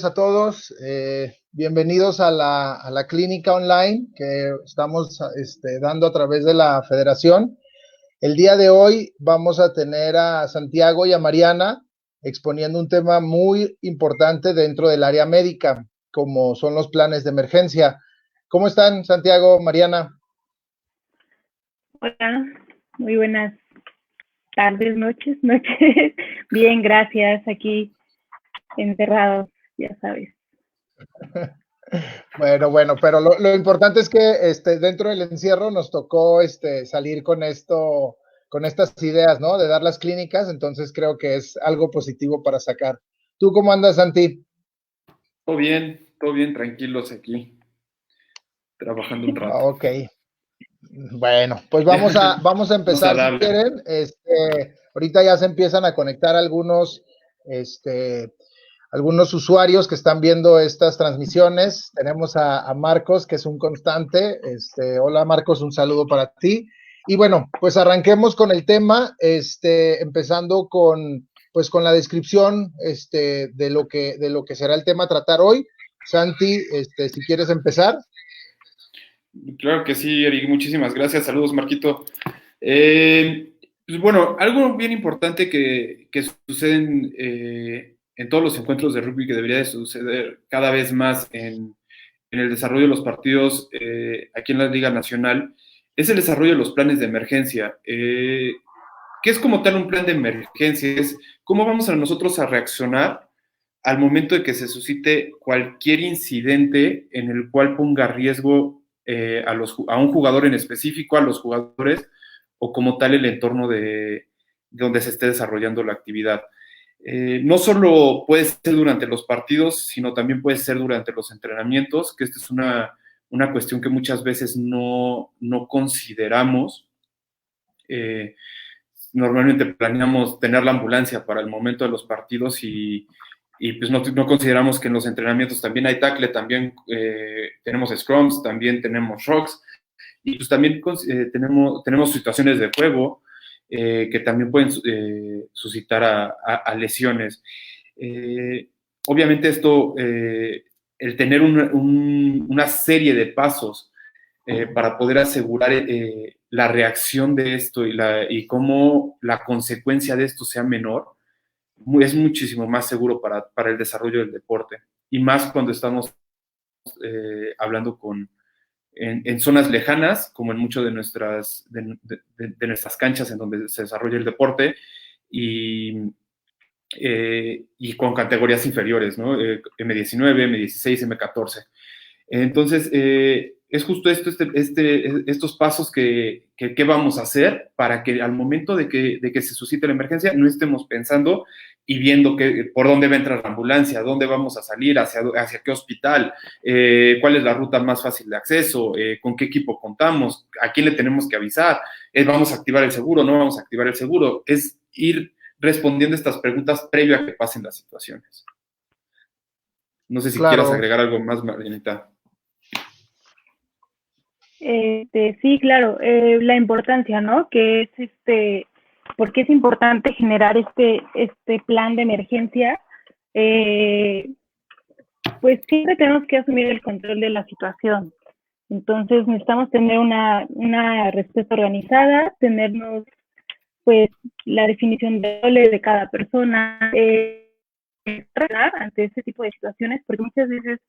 a todos. Bienvenidos a la clínica online que estamos dando a través de la Federación. El día de hoy vamos a tener a Santiago y a Mariana exponiendo un tema muy importante dentro del área médica, como son los planes de emergencia. ¿Cómo están, Santiago, Mariana? Hola, muy buenas tardes, noches. Bien, gracias, aquí encerrados, ya sabes. Bueno, pero lo importante es que dentro del encierro nos tocó salir con estas ideas, ¿no? De dar las clínicas, entonces creo que es algo positivo para sacar. ¿Tú cómo andas, Santi? Todo bien, tranquilos aquí, trabajando un rato. Ok. Bueno, pues vamos a empezar si quieren. Ahorita ya se empiezan a conectar algunos usuarios que están viendo estas transmisiones. Tenemos a Marcos, que es un constante. Hola, Marcos, un saludo para ti. Y bueno, pues arranquemos con el tema, empezando con la descripción de lo que será el tema a tratar hoy. Santi, si quieres empezar. Claro que sí, Eric, muchísimas gracias. Saludos, Marquito. Pues bueno, algo bien importante que sucede en todos los encuentros de rugby, que debería de suceder cada vez más en el desarrollo de los partidos aquí en la Liga Nacional, es el desarrollo de los planes de emergencia. ¿Qué es como tal un plan de emergencia? Es cómo vamos a nosotros a reaccionar al momento de que se suscite cualquier incidente en el cual ponga riesgo a un jugador en específico, a los jugadores, o como tal el entorno de donde se esté desarrollando la actividad. No solo puede ser durante los partidos, sino también puede ser durante los entrenamientos, que esta es una cuestión que muchas veces no consideramos. Normalmente planeamos tener la ambulancia para el momento de los partidos y pues no consideramos que en los entrenamientos también hay tackle, también tenemos scrums, también tenemos rocks, y pues también tenemos situaciones de juego que también pueden suscitar a lesiones. Obviamente esto, el tener una serie de pasos para poder asegurar la reacción de esto y cómo la consecuencia de esto sea menor, es muchísimo más seguro para el desarrollo del deporte. Y más cuando estamos hablando en zonas lejanas, como en muchas de nuestras canchas en donde se desarrolla el deporte, y con categorías inferiores, ¿no? M19, M16, M14. Entonces, es justo estos pasos que vamos a hacer para que al momento de que se suscite la emergencia no estemos pensando y viendo por dónde va a entrar la ambulancia, dónde vamos a salir, hacia qué hospital, cuál es la ruta más fácil de acceso, con qué equipo contamos, a quién le tenemos que avisar, vamos a activar el seguro, no vamos a activar el seguro. Es ir respondiendo estas preguntas previo a que pasen las situaciones. No sé si quieras agregar algo más, Marianita. Sí, claro, la importancia, ¿no? Que es porque es importante generar este plan de emergencia. Pues siempre tenemos que asumir el control de la situación. Entonces necesitamos tener una respuesta organizada, tenernos pues la definición de roles de cada persona, ante este tipo de situaciones, porque muchas veces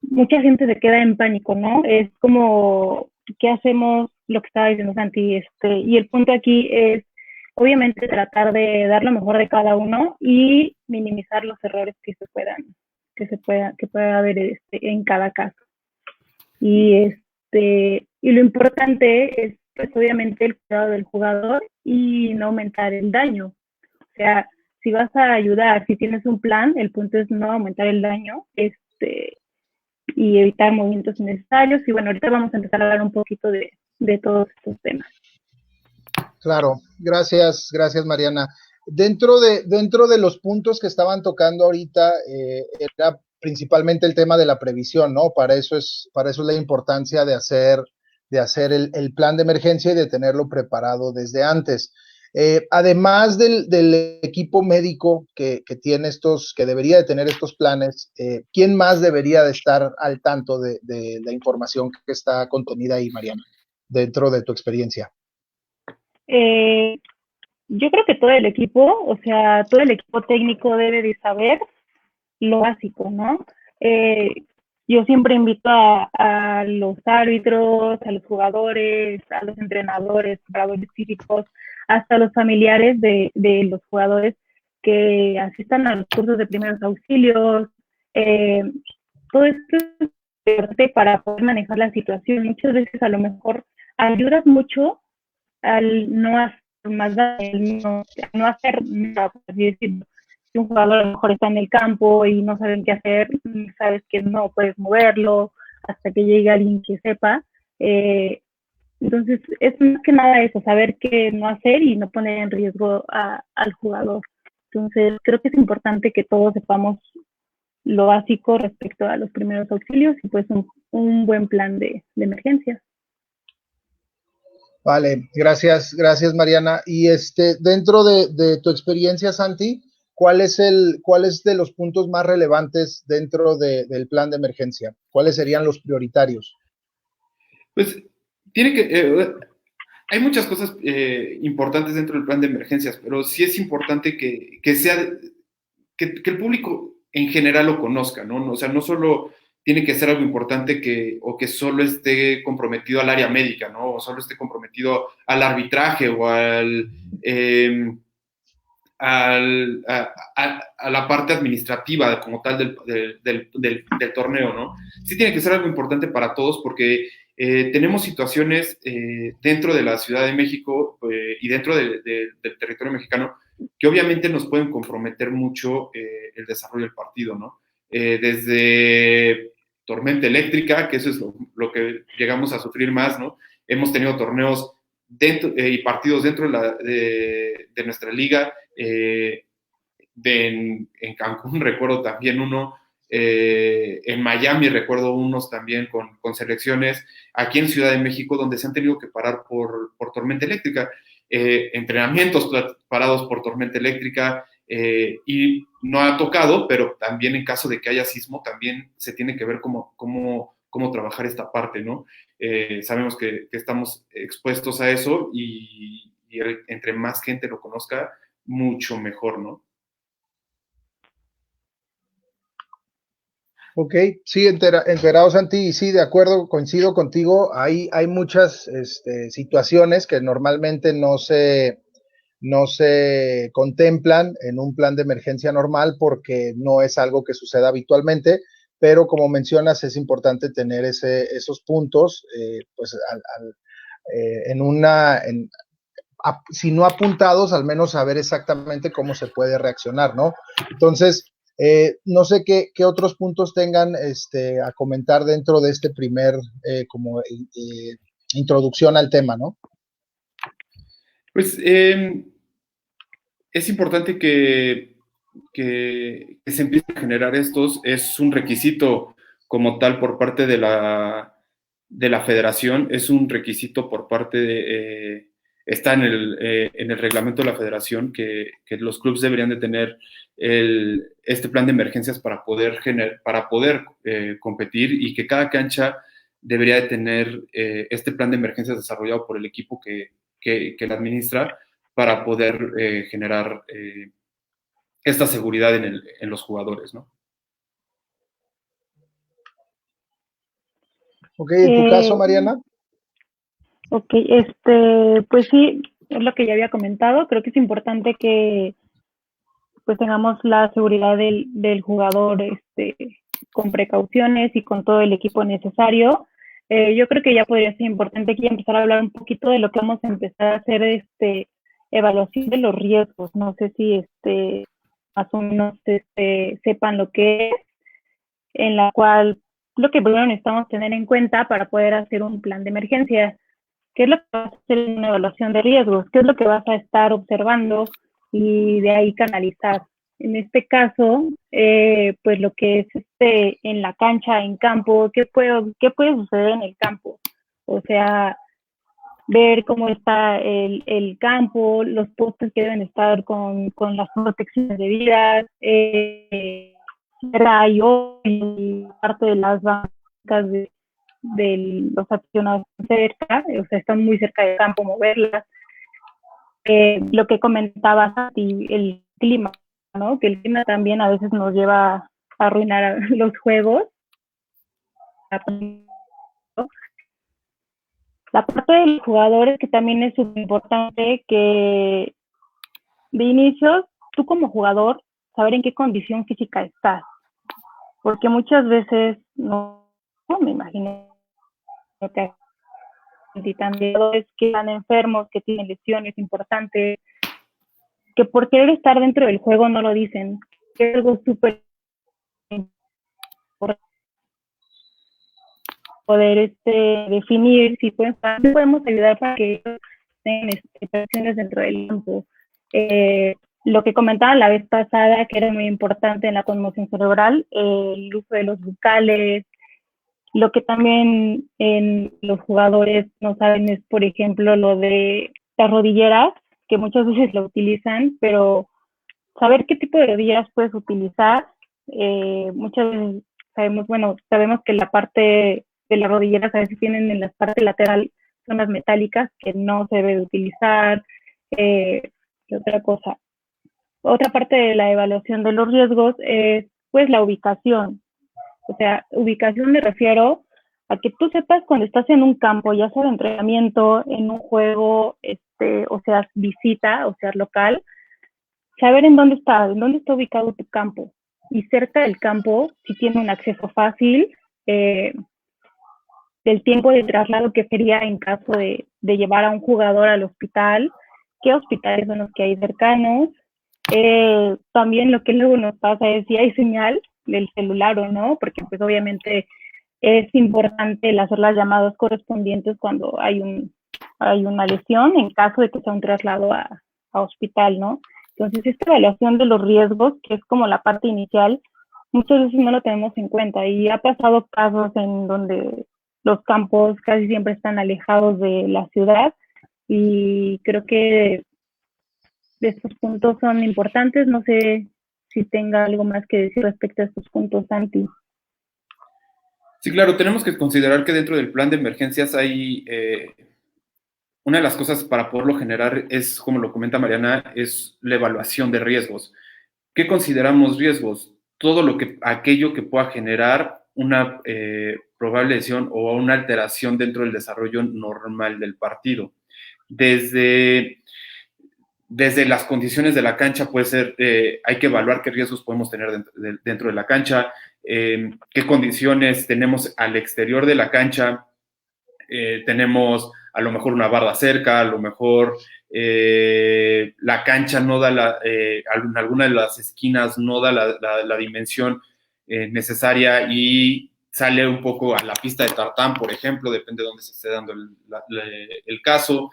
mucha gente se queda en pánico, ¿no? Es como, ¿qué hacemos? Lo que estaba diciendo Santi, y el punto aquí es, obviamente, tratar de dar lo mejor de cada uno y minimizar los errores que pueda haber en cada caso. Y lo importante es, pues, obviamente, el cuidado del jugador y no aumentar el daño. O sea, si vas a ayudar, si tienes un plan, el punto es no aumentar el daño, y evitar movimientos innecesarios. Y bueno, ahorita vamos a empezar a hablar un poquito de todos estos temas. Claro, gracias Mariana. Dentro de los puntos que estaban tocando ahorita, era principalmente el tema de la previsión, ¿no? Para eso es la importancia de hacer el plan de emergencia y de tenerlo preparado desde antes. Además del equipo médico que tiene que debería de tener estos planes, ¿quién más debería de estar al tanto de la información que está contenida ahí, Mariana, dentro de tu experiencia? Yo creo que todo el equipo, o sea, todo el equipo técnico debe de saber lo básico, ¿no? Yo siempre invito a los árbitros, a los jugadores, a los entrenadores, preparadores físicos, hasta los familiares de los jugadores que asistan a los cursos de primeros auxilios. Eh, Todo esto es importante para poder manejar la situación. Muchas veces a lo mejor ayudas mucho al no hacer más daño, no hacer nada, por así decirlo. Si un jugador a lo mejor está en el campo y no saben qué hacer, sabes que no puedes moverlo hasta que llegue alguien que sepa. Entonces, es más que nada eso, saber qué no hacer y no poner en riesgo al jugador. Entonces, creo que es importante que todos sepamos lo básico respecto a los primeros auxilios y pues un buen plan de emergencia. Vale, gracias, gracias Mariana. Y dentro de tu experiencia, Santi, ¿cuál es de los puntos más relevantes dentro del plan de emergencia? ¿Cuáles serían los prioritarios? Pues hay muchas cosas importantes dentro del plan de emergencias, pero sí es importante que el público en general lo conozca, ¿no? O sea, no solo tiene que ser algo importante o que solo esté comprometido al área médica, ¿no? O solo esté comprometido al arbitraje o a la parte administrativa como tal del torneo, ¿no? Sí tiene que ser algo importante para todos porque tenemos situaciones dentro de la Ciudad de México y dentro del territorio mexicano que obviamente nos pueden comprometer mucho el desarrollo del partido, ¿no? Desde tormenta eléctrica, que eso es lo que llegamos a sufrir más, ¿no? Hemos tenido torneos y partidos dentro de nuestra liga. En Cancún recuerdo también uno, en Miami recuerdo unos también con selecciones, aquí en Ciudad de México donde se han tenido que parar por tormenta eléctrica, entrenamientos parados por tormenta eléctrica, y no ha tocado, pero también en caso de que haya sismo también se tiene que ver cómo trabajar esta parte, ¿no? Sabemos que estamos expuestos a eso y entre más gente lo conozca, mucho mejor, ¿no? Ok, sí, enterado, Santi, y sí, de acuerdo, coincido contigo. Hay muchas situaciones que normalmente no se contemplan en un plan de emergencia normal porque no es algo que suceda habitualmente, pero como mencionas, es importante tener esos puntos, pues, si no apuntados, al menos saber exactamente cómo se puede reaccionar, ¿no? Entonces, no sé qué otros puntos tengan a comentar dentro de este primer introducción al tema, ¿no? Pues es importante que se empiecen a generar estos. Es un requisito como tal por parte de la federación, es un requisito por parte está en el reglamento de la federación que los clubes deberían de tener este plan de emergencias para poder competir, y que cada cancha debería de tener este plan de emergencias desarrollado por el equipo que la administra para poder generar esta seguridad en los jugadores, ¿no? Ok, en tu caso, Mariana. Ok, pues sí, es lo que ya había comentado. Creo que es importante que pues tengamos la seguridad del jugador con precauciones y con todo el equipo necesario. Yo creo que ya podría ser importante aquí empezar a hablar un poquito de lo que vamos a empezar a hacer, evaluación de los riesgos. No sé si más o menos sepan lo que es, en la cual lo que primero necesitamos tener en cuenta para poder hacer un plan de emergencia. ¿Qué es lo que vas a hacer en una evaluación de riesgos? ¿Qué es lo que vas a estar observando y de ahí canalizar? En este caso, pues lo que es en la cancha, en campo, ¿qué puede suceder en el campo? O sea, ver cómo está el campo, los postes que deben estar con las protecciones debidas, rayo y parte de las bancas de los aficionados cerca, o sea, están muy cerca del campo, moverlas. Lo que comentabas, el clima, ¿no? Que el clima también a veces nos lleva a arruinar los juegos. La parte de los jugadores, que también es súper importante, que de inicio, tú como jugador, saber en qué condición física estás, porque muchas veces no me imagino que también que están enfermos, que tienen lesiones importantes, que por querer estar dentro del juego no lo dicen, que es algo súper importante poder definir si podemos ayudar para que ellos tengan presiones dentro del campo. Lo que comentaba la vez pasada, que era muy importante en la conmoción cerebral, el uso de los bucales. Lo que también en los jugadores no saben es, por ejemplo, lo de las rodilleras, que muchas veces lo utilizan, pero saber qué tipo de rodilleras puedes utilizar. Muchas veces sabemos que la parte de las rodilleras a veces tienen en la parte lateral zonas metálicas que no se debe de utilizar. Otra cosa. Otra parte de la evaluación de los riesgos es pues la ubicación. O sea, ubicación me refiero a que tú sepas cuando estás en un campo, ya sea de entrenamiento, en un juego, o sea, visita, o sea, local, saber en dónde está ubicado tu campo. Y cerca del campo, si tiene un acceso fácil, del tiempo de traslado que sería en caso de llevar a un jugador al hospital, qué hospitales son los que hay cercanos. También lo que luego nos pasa es si hay señal del celular o no, porque pues obviamente es importante el hacer las llamadas correspondientes cuando hay una lesión, en caso de que sea un traslado a hospital, ¿no? Entonces, esta evaluación de los riesgos, que es como la parte inicial, muchas veces no lo tenemos en cuenta y ha pasado casos en donde los campos casi siempre están alejados de la ciudad y creo que estos puntos son importantes. No sé si tenga algo más que decir respecto a estos puntos, Santi. Sí, claro, tenemos que considerar que dentro del plan de emergencias hay una de las cosas para poderlo generar es, como lo comenta Mariana, es la evaluación de riesgos. ¿Qué consideramos riesgos? Aquello que pueda generar una probable lesión o una alteración dentro del desarrollo normal del partido. Desde las condiciones de la cancha puede ser, hay que evaluar qué riesgos podemos tener dentro de la cancha, qué condiciones tenemos al exterior de la cancha, tenemos a lo mejor una barra cerca, a lo mejor la cancha no da en alguna de las esquinas no da la dimensión necesaria y sale un poco a la pista de tartán, por ejemplo, depende de dónde se esté dando el caso.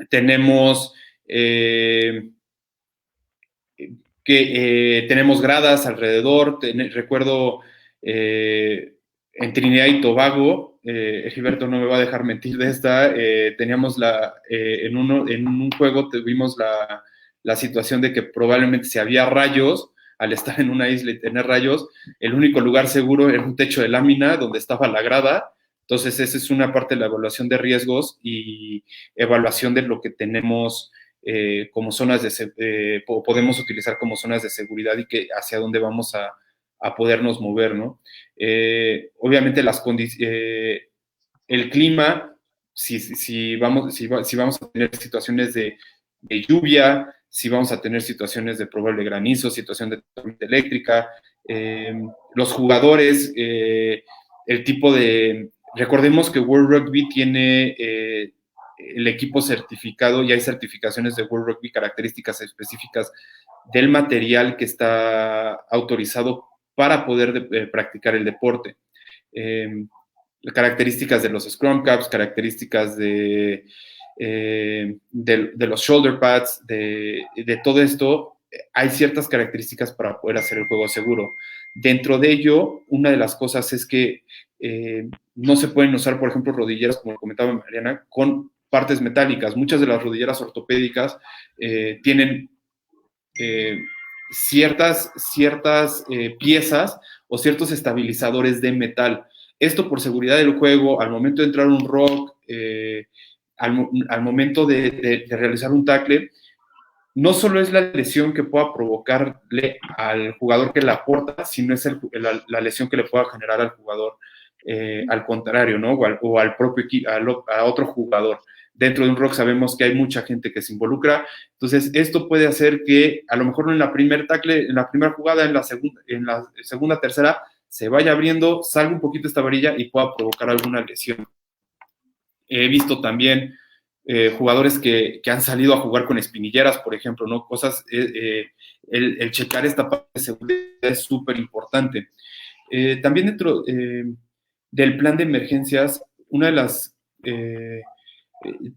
Tenemos tenemos gradas alrededor. Recuerdo en Trinidad y Tobago, Gilberto no me va a dejar mentir de esta, teníamos en un juego tuvimos la situación de que probablemente si había rayos, al estar en una isla y tener rayos, el único lugar seguro era un techo de lámina donde estaba la grada. Entonces esa es una parte de la evaluación de riesgos y evaluación de lo que tenemos como zonas podemos utilizar como zonas de seguridad y que hacia dónde vamos a podernos mover, ¿no? Obviamente el clima, si vamos a tener situaciones de lluvia, si vamos a tener situaciones de probable granizo, situación de tormenta eléctrica, los jugadores, el tipo de... Recordemos que World Rugby tiene el equipo certificado y hay certificaciones de World Rugby, características específicas del material que está autorizado para poder practicar el deporte. Características de los scrum caps, características de los shoulder pads, de todo esto, hay ciertas características para poder hacer el juego seguro. Dentro de ello, una de las cosas es que no se pueden usar, por ejemplo, rodilleras, como comentaba Mariana, con partes metálicas. Muchas de las rodilleras ortopédicas tienen ciertas piezas o ciertos estabilizadores de metal. Esto por seguridad del juego, al momento de entrar un rock, al momento de realizar un tackle, no solo es la lesión que pueda provocarle al jugador que la aporta, sino es la lesión que le pueda generar al jugador al contrario, ¿no? O al propio a otro jugador. Dentro de un rock sabemos que hay mucha gente que se involucra, entonces esto puede hacer que a lo mejor en la primera jugada, en la segunda, tercera, se vaya abriendo, salga un poquito esta varilla y pueda provocar alguna lesión. He visto también jugadores que han salido a jugar con espinilleras, por ejemplo, ¿no? Cosas, el checar esta parte de seguridad es súper importante. También dentro del plan de emergencias, uno de los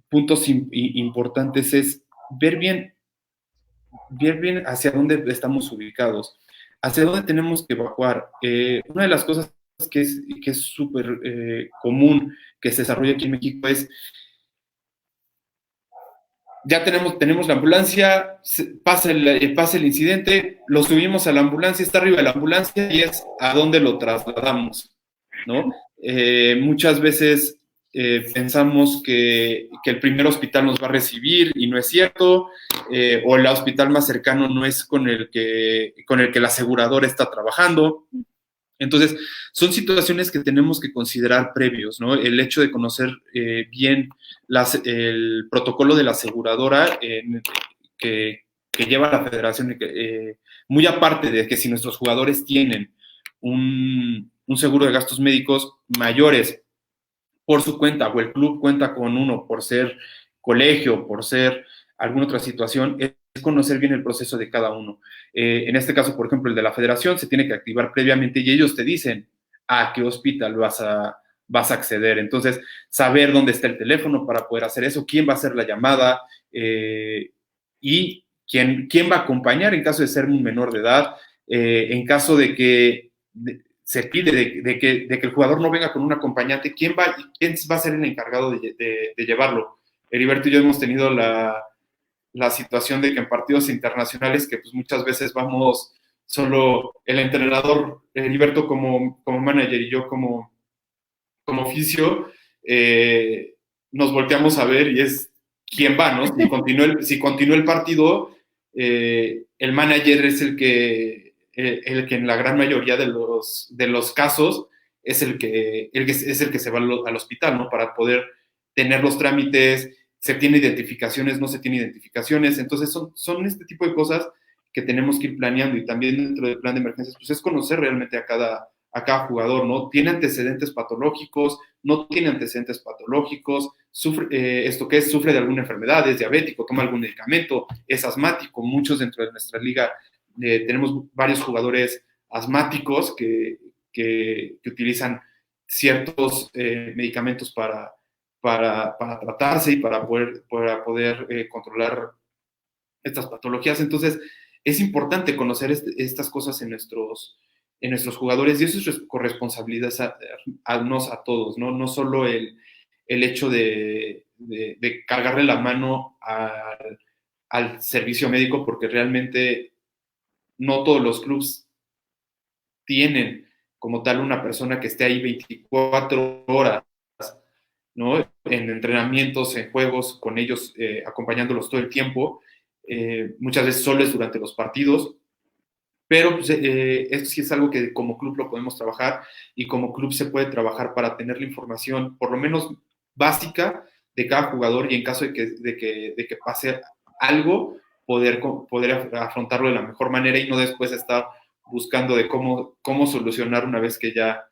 puntos importantes es ver bien hacia dónde estamos ubicados, hacia dónde tenemos que evacuar. Una de las cosas que es súper común que se desarrolla aquí en México es: ya tenemos la ambulancia, pasa el incidente, lo subimos a la ambulancia, está arriba de la ambulancia y es a dónde lo trasladamos, ¿no? Muchas veces pensamos que el primer hospital nos va a recibir y no es cierto, o el hospital más cercano no es con el que la aseguradora está trabajando. Entonces, son situaciones que tenemos que considerar previos, ¿no? El hecho de conocer bien el protocolo de la aseguradora que lleva la federación, muy aparte de que si nuestros jugadores tienen un seguro de gastos médicos mayores por su cuenta o el club cuenta con uno por ser colegio, por ser alguna otra situación, es conocer bien el proceso de cada uno. En este caso, por ejemplo, el de la federación se tiene que activar previamente y ellos te dicen a qué hospital vas a acceder. Entonces, saber dónde está el teléfono para poder hacer eso, quién va a hacer la llamada y quién va a acompañar en caso de ser un menor de edad, en caso de que se pide de que el jugador no venga con un acompañante, ¿quién va a ser el encargado de llevarlo? Heriberto y yo hemos tenido la situación de que en partidos internacionales, que pues muchas veces vamos solo el entrenador, Heriberto como manager y yo como oficio, nos volteamos a ver y es quién va, ¿no? Si continúa el partido, el manager es el que en la gran mayoría de los casos es el que se va al hospital, ¿no? Para poder tener los trámites, se tiene identificaciones, no se tiene identificaciones. Entonces son este tipo de cosas que tenemos que ir planeando, y también dentro del plan de emergencias, pues es conocer realmente a cada jugador, ¿no? ¿Tiene antecedentes patológicos? ¿No tiene antecedentes patológicos? ¿Sufre de alguna enfermedad? ¿Es diabético? ¿Toma algún medicamento? ¿Es asmático? Muchos dentro de nuestra liga tenemos varios jugadores asmáticos que utilizan ciertos medicamentos para tratarse y para poder controlar estas patologías. Entonces, es importante conocer estas cosas en nuestros jugadores, y eso es corresponsabilidad a todos, ¿no? No solo el hecho de cargarle la mano al servicio médico, porque realmente no todos los clubes tienen como tal una persona que esté ahí 24 horas, ¿no? En entrenamientos, en juegos, con ellos, acompañándolos todo el tiempo. Muchas veces solo es durante los partidos, pero pues, esto sí es algo que como club lo podemos trabajar, y como club se puede trabajar para tener la información por lo menos básica de cada jugador, y en caso de que pase algo, poder afrontarlo de la mejor manera y no después estar buscando de cómo solucionar una vez que ya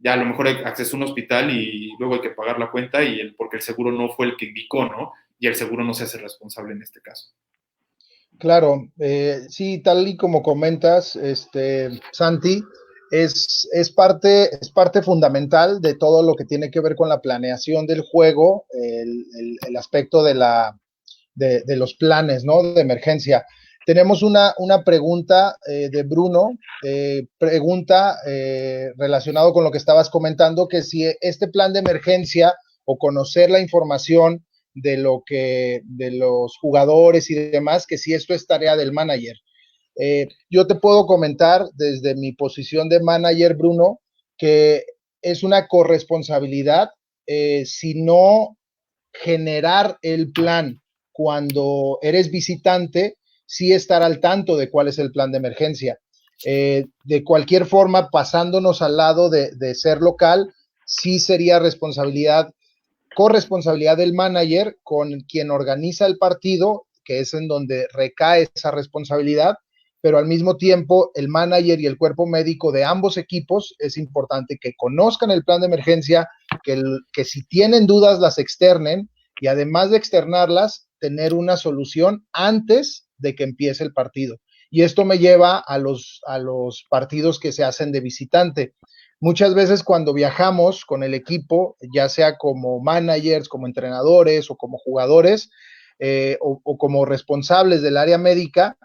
a lo mejor acceso a un hospital y luego hay que pagar la cuenta porque el seguro no fue el que indicó, ¿no? Y el seguro no se hace responsable en este caso. Claro, sí, tal y como comentas, Santi, es parte fundamental de todo lo que tiene que ver con la planeación del juego, el aspecto de los planes, ¿no? De emergencia. Tenemos una pregunta de Bruno, relacionado con lo que estabas comentando, que si este plan de emergencia o conocer la información de los jugadores y demás, que si esto es tarea del manager. Yo te puedo comentar desde mi posición de manager, Bruno, que es una corresponsabilidad, si no generar el plan cuando eres visitante, sí estar al tanto de cuál es el plan de emergencia. De cualquier forma, pasándonos al lado de ser local, sí sería corresponsabilidad del manager con quien organiza el partido, que es en donde recae esa responsabilidad, pero al mismo tiempo el manager y el cuerpo médico de ambos equipos es importante que conozcan el plan de emergencia, que si tienen dudas las externen y además de externarlas, tener una solución antes de que empiece el partido. Y esto me lleva a los partidos que se hacen de visitante. Muchas veces cuando viajamos con el equipo, ya sea como managers, como entrenadores o como jugadores, o como responsables del área médica,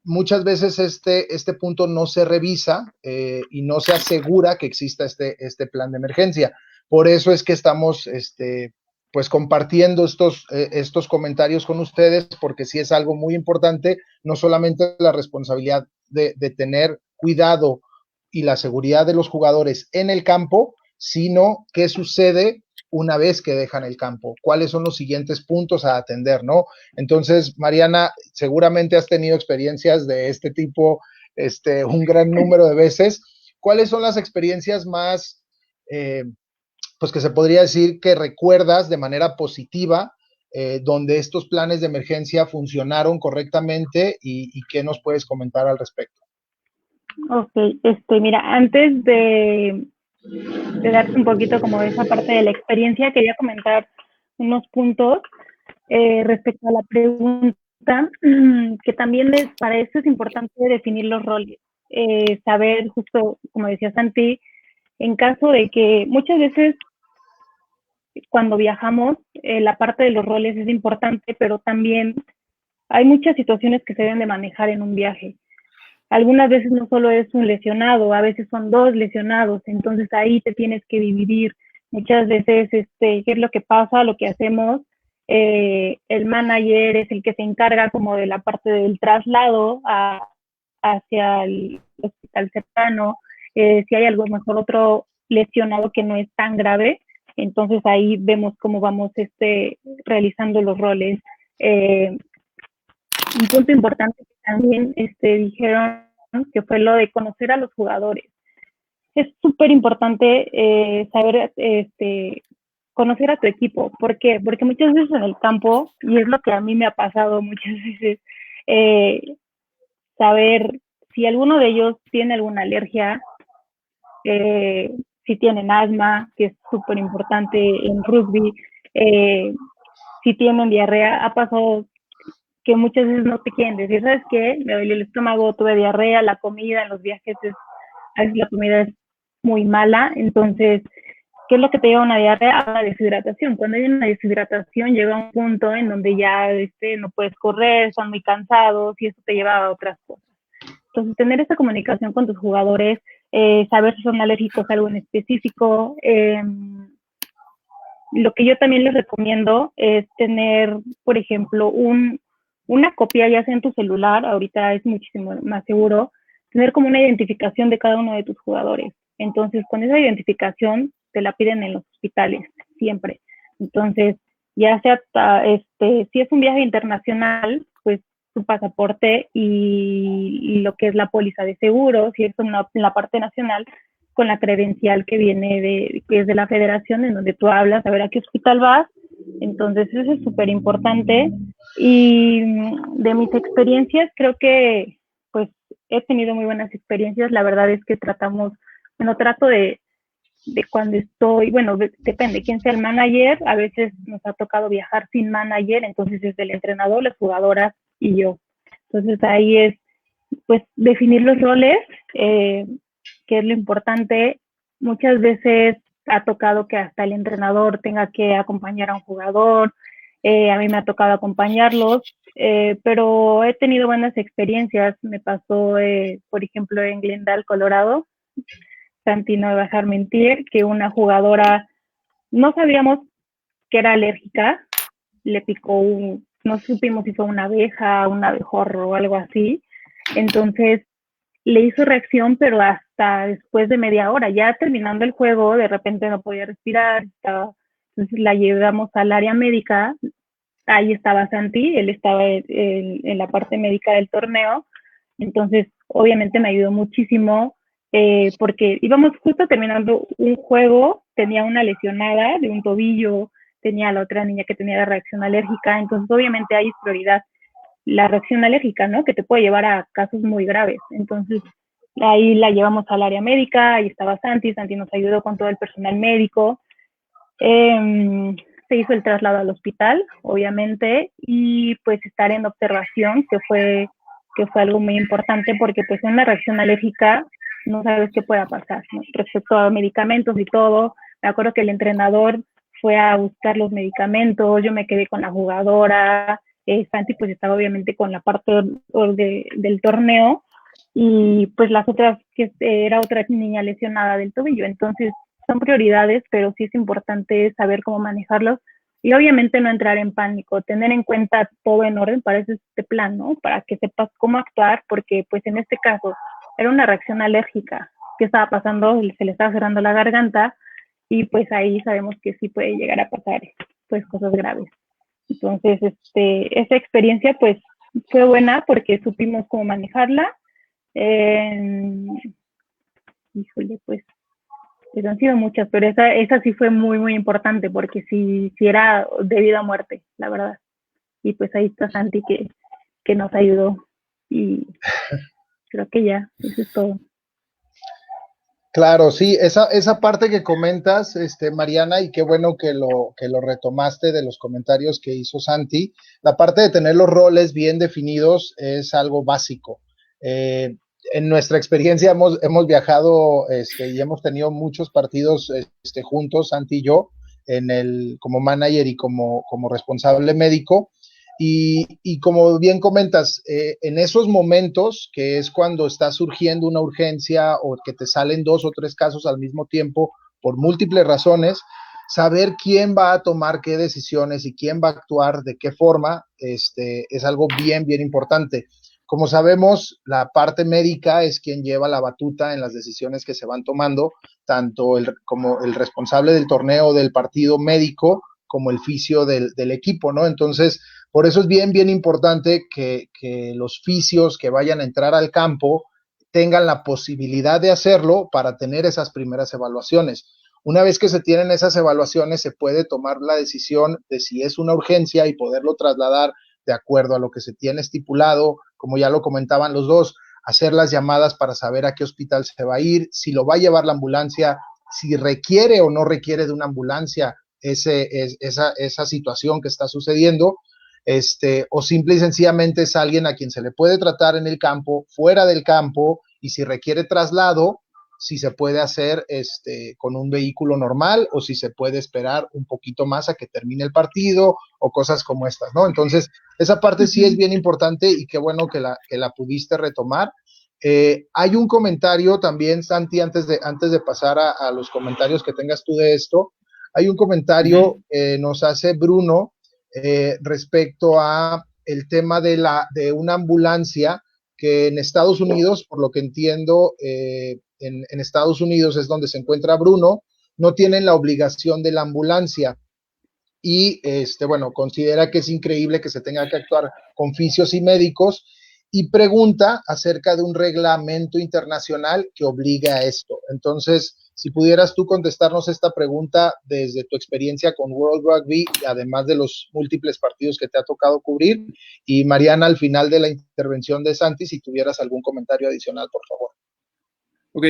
muchas veces este punto no se revisa y no se asegura que exista este plan de emergencia. Por eso es que estamos pues compartiendo estos comentarios con ustedes, porque sí es algo muy importante, no solamente la responsabilidad de tener cuidado y la seguridad de los jugadores en el campo, sino qué sucede una vez que dejan el campo, cuáles son los siguientes puntos a atender, ¿no? Entonces, Mariana, seguramente has tenido experiencias de este tipo, un gran número de veces. ¿Cuáles son las experiencias más, pues que se podría decir que recuerdas de manera positiva, donde estos planes de emergencia funcionaron correctamente y qué nos puedes comentar al respecto? Ok, mira, antes de darte un poquito como esa parte de la experiencia, quería comentar unos puntos respecto a la pregunta, que también para eso es importante definir los roles, saber justo, como decía Santi, en caso de que muchas veces cuando viajamos, la parte de los roles es importante, pero también hay muchas situaciones que se deben de manejar en un viaje. Algunas veces no solo es un lesionado, a veces son dos lesionados, entonces ahí te tienes que dividir. Muchas veces, ¿qué es lo que pasa? Lo que hacemos, el manager es el que se encarga como de la parte del traslado hacia el hospital cercano. Si hay algo mejor otro lesionado que no es tan grave, entonces ahí vemos cómo vamos realizando los roles. Un punto importante que también dijeron que fue lo de conocer a los jugadores. Es súper importante saber conocer a tu equipo. ¿Por qué? Porque muchas veces en el campo, y es lo que a mí me ha pasado muchas veces, saber si alguno de ellos tiene alguna alergia, si tienen asma, que es súper importante en rugby, si tienen diarrea. Ha pasado que muchas veces no te quieren decir, ¿sabes qué? Me duele el estómago, tuve diarrea, la comida en los viajes a veces la comida es muy mala, entonces, ¿qué es lo que te lleva a una diarrea? A la deshidratación. Cuando hay una deshidratación llega a un punto en donde ya no puedes correr, están muy cansados y eso te lleva a otras cosas. Entonces, tener esa comunicación con tus jugadores, saber si son alérgicos a algo en específico. Lo que yo también les recomiendo es tener, por ejemplo, una copia, ya sea en tu celular, ahorita es muchísimo más seguro, tener como una identificación de cada uno de tus jugadores. Entonces, con esa identificación te la piden en los hospitales, siempre. Entonces, ya sea, si es un viaje internacional, pues tu pasaporte y lo que es la póliza de seguro, si es la parte nacional, con la credencial que viene que es de la federación, en donde tú hablas, a ver a qué hospital vas. Entonces, eso es súper importante. Y de mis experiencias, creo que pues he tenido muy buenas experiencias. La verdad es que trato de cuando estoy, bueno, depende quién sea el manager, a veces nos ha tocado viajar sin manager, entonces es el entrenador, las jugadoras y yo. Entonces ahí es pues definir los roles, que es lo importante. Muchas veces ha tocado que hasta el entrenador tenga que acompañar a un jugador, A mí me ha tocado acompañarlos, pero he tenido buenas experiencias. Me pasó, por ejemplo, en Glendale, Colorado. Santi no va a dejar mentir, que una jugadora, no sabíamos que era alérgica, le picó no supimos si fue una abeja, un abejorro o algo así. Entonces le hizo reacción, pero hasta después de media hora, ya terminando el juego, de repente no podía respirar, entonces la llevamos al área médica. Ahí estaba Santi, él estaba en la parte médica del torneo, entonces obviamente me ayudó muchísimo, porque íbamos justo terminando un juego, tenía una lesionada de un tobillo, tenía a la otra niña que tenía la reacción alérgica, entonces obviamente hay prioridad la reacción alérgica, ¿no? Que te puede llevar a casos muy graves. Entonces, ahí la llevamos al área médica, ahí estaba Santi nos ayudó con todo el personal médico. Se hizo el traslado al hospital, obviamente, y pues estar en observación, que fue algo muy importante, porque pues en una reacción alérgica no sabes qué pueda pasar, ¿no? Respecto a medicamentos y todo. Me acuerdo que el entrenador fue a buscar los medicamentos, yo me quedé con la jugadora, Santi pues estaba obviamente con la parte del torneo, y pues las otras, que era otra niña lesionada del tobillo. Entonces son prioridades, pero sí es importante saber cómo manejarlos y obviamente no entrar en pánico, tener en cuenta todo en orden para este plan, ¿no? Para que sepas cómo actuar, porque pues en este caso era una reacción alérgica. ¿Qué estaba pasando? Se le estaba cerrando la garganta, y pues ahí sabemos que sí puede llegar a pasar pues cosas graves. Entonces, esa experiencia pues fue buena porque supimos cómo manejarla. Híjole, pues han sido muchas, pero esa sí fue muy, muy importante, porque sí era de vida a muerte, la verdad. Y pues ahí está Santi que nos ayudó, y creo que ya, eso es todo. Claro, sí, esa parte que comentas, Mariana, y qué bueno que lo retomaste de los comentarios que hizo Santi, la parte de tener los roles bien definidos es algo básico. En nuestra experiencia hemos viajado, y hemos tenido muchos partidos juntos, Santi y yo, como manager y como responsable médico. Y como bien comentas, en esos momentos, que es cuando está surgiendo una urgencia o que te salen 2 o 3 casos al mismo tiempo por múltiples razones, saber quién va a tomar qué decisiones y quién va a actuar de qué forma, es algo bien, bien importante. Como sabemos, la parte médica es quien lleva la batuta en las decisiones que se van tomando, tanto como el responsable del torneo, del partido médico, como el fisio del equipo, ¿no? Entonces, por eso es bien, bien importante que los fisios que vayan a entrar al campo tengan la posibilidad de hacerlo para tener esas primeras evaluaciones. Una vez que se tienen esas evaluaciones, se puede tomar la decisión de si es una urgencia y poderlo trasladar de acuerdo a lo que se tiene estipulado, como ya lo comentaban los dos, hacer las llamadas para saber a qué hospital se va a ir, si lo va a llevar la ambulancia, si requiere o no requiere de una ambulancia esa situación que está sucediendo, o simple y sencillamente es alguien a quien se le puede tratar en el campo, fuera del campo, y si requiere traslado, si se puede hacer con un vehículo normal o si se puede esperar un poquito más a que termine el partido o cosas como estas, ¿no? Entonces, esa parte sí es bien importante y qué bueno que la pudiste retomar. Hay un comentario también, Santi, antes de pasar a los comentarios que tengas tú de esto, hay un comentario que nos hace Bruno respecto a el tema de una ambulancia que en Estados Unidos, por lo que entiendo, en Estados Unidos es donde se encuentra Bruno, no tienen la obligación de la ambulancia y, bueno, considera que es increíble que se tenga que actuar con fisios y médicos y pregunta acerca de un reglamento internacional que obligue a esto. Entonces, si pudieras tú contestarnos esta pregunta desde tu experiencia con World Rugby, además de los múltiples partidos que te ha tocado cubrir, y Mariana, al final de la intervención de Santi, si tuvieras algún comentario adicional, por favor. Ok,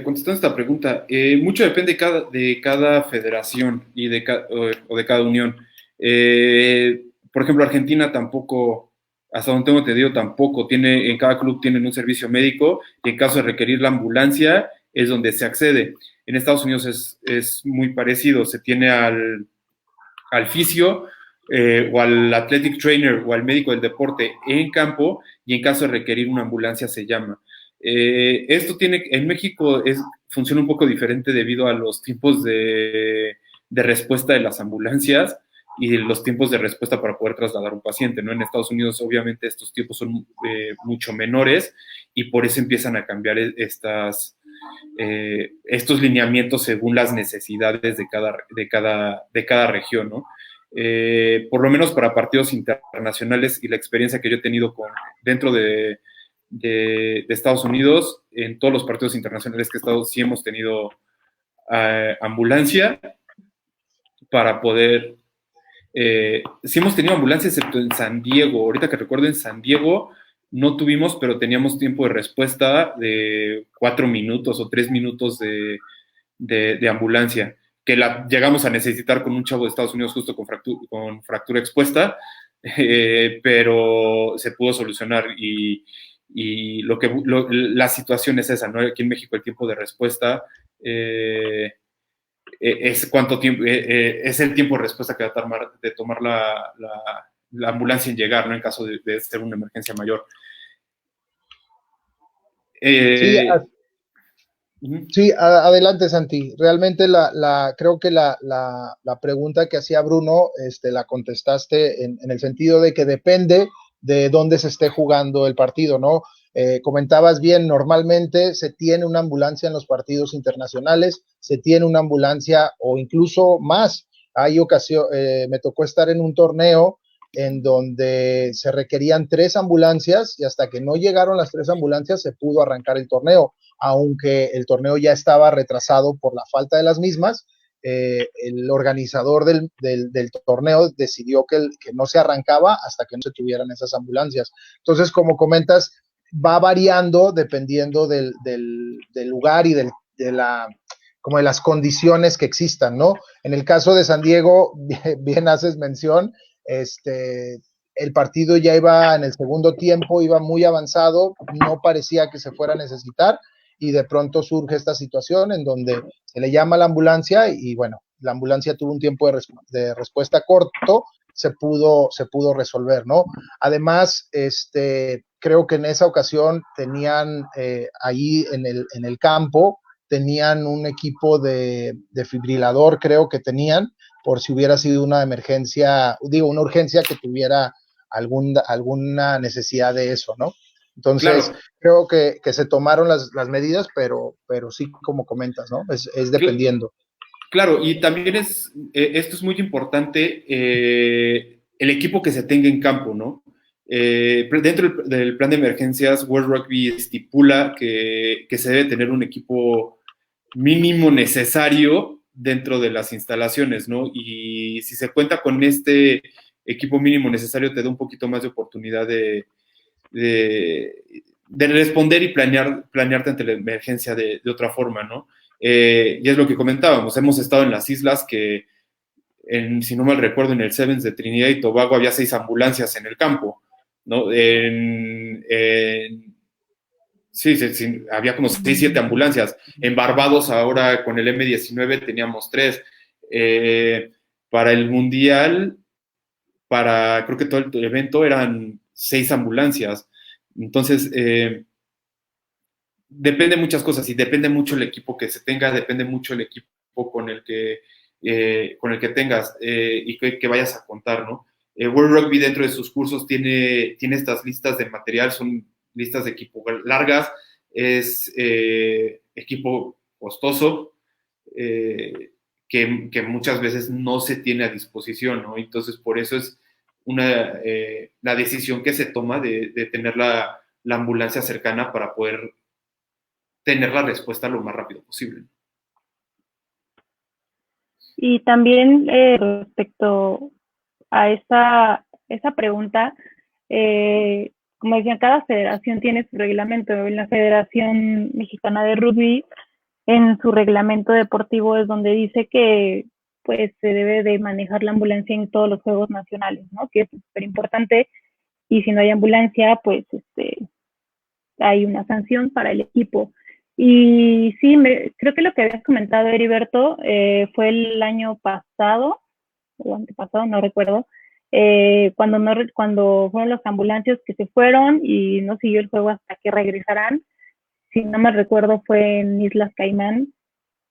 contestando esta pregunta, mucho depende de cada federación y de cada unión. Por ejemplo, Argentina tampoco, hasta donde tengo entendido, tampoco en cada club tienen un servicio médico, y en caso de requerir la ambulancia es donde se accede. En Estados Unidos es muy parecido, se tiene al fisio o al athletic trainer o al médico del deporte en campo, y en caso de requerir una ambulancia se llama. Esto en México funciona un poco diferente debido a los tiempos de respuesta de las ambulancias y los tiempos de respuesta para poder trasladar a un paciente, ¿no? En Estados Unidos, obviamente, estos tiempos son mucho menores y por eso empiezan a cambiar estos lineamientos según las necesidades de cada región, ¿no? Por lo menos para partidos internacionales y la experiencia que yo he tenido dentro de Estados Unidos, en todos los partidos internacionales que he estado, sí hemos tenido ambulancia para poder... sí hemos tenido ambulancia, excepto en San Diego. Ahorita que recuerdo, en San Diego no tuvimos, pero teníamos tiempo de respuesta de 4 minutos o 3 minutos de ambulancia, que la llegamos a necesitar con un chavo de Estados Unidos justo con fractura expuesta, pero se pudo solucionar y la situación es esa, ¿no? Aquí en México el tiempo de respuesta es cuánto tiempo, es el tiempo de respuesta que va a tomar la ambulancia en llegar, ¿no? En caso de ser una emergencia mayor. Sí, adelante, Santi. Realmente creo que la pregunta que hacía Bruno, la contestaste en el sentido de que depende de dónde se esté jugando el partido, ¿no? Comentabas bien, normalmente se tiene una ambulancia en los partidos internacionales, se tiene una ambulancia o incluso más. Hay ocasiones, me tocó estar en un torneo en donde se requerían 3 ambulancias y hasta que no llegaron las 3 ambulancias se pudo arrancar el torneo, aunque el torneo ya estaba retrasado por la falta de las mismas. El organizador del torneo decidió que no se arrancaba hasta que no se tuvieran esas ambulancias. Entonces, como comentas, va variando dependiendo del lugar y como de las condiciones que existan, ¿no? En el caso de San Diego, bien haces mención, el partido ya iba en el segundo tiempo, iba muy avanzado, no parecía que se fuera a necesitar, y de pronto surge esta situación en donde se le llama a la ambulancia y bueno, la ambulancia tuvo un tiempo de respuesta corto, se pudo resolver, ¿no? Además, creo que en esa ocasión tenían ahí en el campo, tenían un equipo de fibrilador, creo que tenían, por si hubiera sido una emergencia, digo, una urgencia que tuviera alguna necesidad de eso, ¿no? Entonces, claro, creo que se tomaron las medidas, pero sí, como comentas, ¿no? Es dependiendo. Claro, y también esto es muy importante, el equipo que se tenga en campo, ¿no? Dentro del plan de emergencias, World Rugby estipula que se debe tener un equipo mínimo necesario dentro de las instalaciones, ¿no? Y si se cuenta con este equipo mínimo necesario, te da un poquito más de oportunidad de responder y planearte ante la emergencia de otra forma, ¿no? Y es lo que comentábamos, hemos estado en las islas que, si no mal recuerdo, en el Sevens de Trinidad y Tobago había 6 ambulancias en el campo, ¿no? Sí, había como 6, 7 ambulancias. En Barbados ahora con el M19 teníamos 3. Para el Mundial, creo que todo el evento eran 6 ambulancias. Entonces, depende de muchas cosas y depende mucho el equipo que se tenga, depende mucho el equipo con el que tengas y que vayas a contar, ¿no? World Rugby dentro de sus cursos tiene estas listas de material, son listas de equipo largas, es equipo costoso que muchas veces no se tiene a disposición, ¿no? Entonces, por eso es la decisión que se toma de tener la ambulancia cercana para poder tener la respuesta lo más rápido posible. Y también respecto a esa pregunta, como decía, cada federación tiene su reglamento. En la Federación Mexicana de Rugby, en su reglamento deportivo es donde dice que pues se debe de manejar la ambulancia en todos los juegos nacionales, ¿no? Que es súper importante, y si no hay ambulancia, pues hay una sanción para el equipo. Y sí, creo que lo que habías comentado, Heriberto, fue el año pasado, o antepasado, no recuerdo, cuando fueron los ambulancias que se fueron y no siguió el juego hasta que regresarán. Si no me recuerdo, fue en Islas Caimán,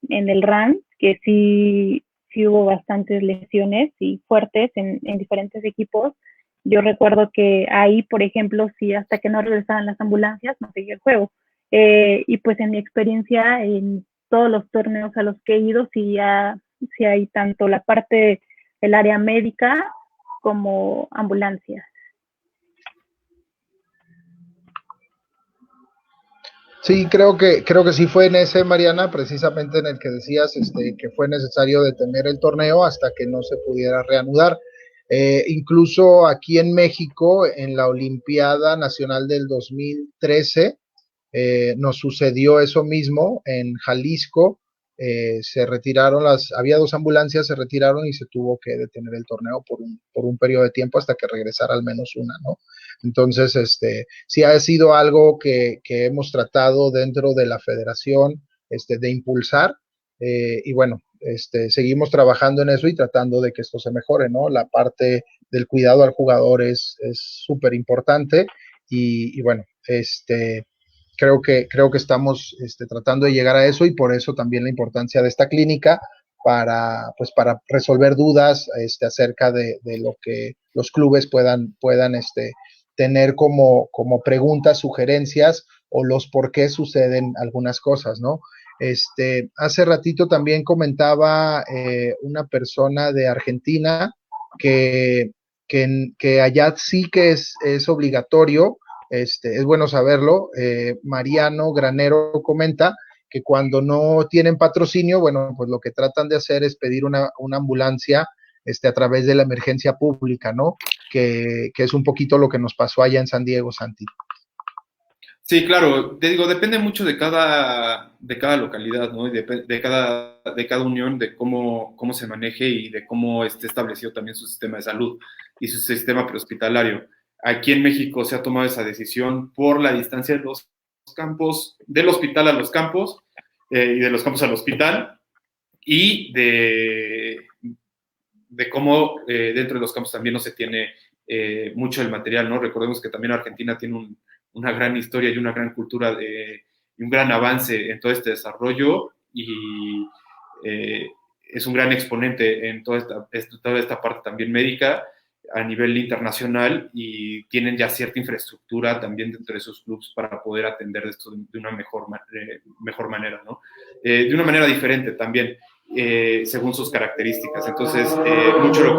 en el RAN, que sí hubo bastantes lesiones y fuertes en diferentes equipos. Yo recuerdo que ahí, por ejemplo, sí, hasta que no regresaban las ambulancias, no seguía el juego. Y pues en mi experiencia, en todos los torneos a los que he ido, sí hay tanto la parte del área médica como ambulancia. Sí, creo que sí fue en ese, Mariana, precisamente en el que decías que fue necesario detener el torneo hasta que no se pudiera reanudar. Incluso aquí en México, en la Olimpiada Nacional del 2013, nos sucedió eso mismo en Jalisco. Se retiraron había dos ambulancias, se retiraron y se tuvo que detener el torneo por un periodo de tiempo hasta que regresara al menos una, ¿no? Entonces, sí ha sido algo que hemos tratado dentro de la federación, de impulsar, y bueno, seguimos trabajando en eso y tratando de que esto se mejore, ¿no? La parte del cuidado al jugador es súper importante y bueno, creo que estamos tratando de llegar a eso y por eso también la importancia de esta clínica para resolver dudas acerca de lo que los clubes puedan tener como preguntas, sugerencias o los por qué suceden algunas cosas, ¿no? Hace ratito también comentaba una persona de Argentina que, que allá sí que es obligatorio, es bueno saberlo. Mariano Granero comenta que cuando no tienen patrocinio, bueno, pues lo que tratan de hacer es pedir una ambulancia a través de la emergencia pública, ¿no? Que es un poquito lo que nos pasó allá en San Diego, Santi. Sí, claro, te digo, depende mucho de cada localidad, ¿no? Y de cada unión, de cómo se maneje y de cómo esté establecido también su sistema de salud y su sistema prehospitalario. Aquí en México se ha tomado esa decisión por la distancia de los campos, del hospital a los campos, y de los campos al hospital, y de cómo dentro de los campos también no se tiene mucho del material, ¿no? Recordemos que también Argentina tiene una gran historia y una gran cultura y un gran avance en todo este desarrollo y es un gran exponente en toda esta parte también médica a nivel internacional y tienen ya cierta infraestructura también dentro de sus clubes para poder atender esto de una mejor manera, ¿no? De una manera diferente también, según sus características. Entonces, mucho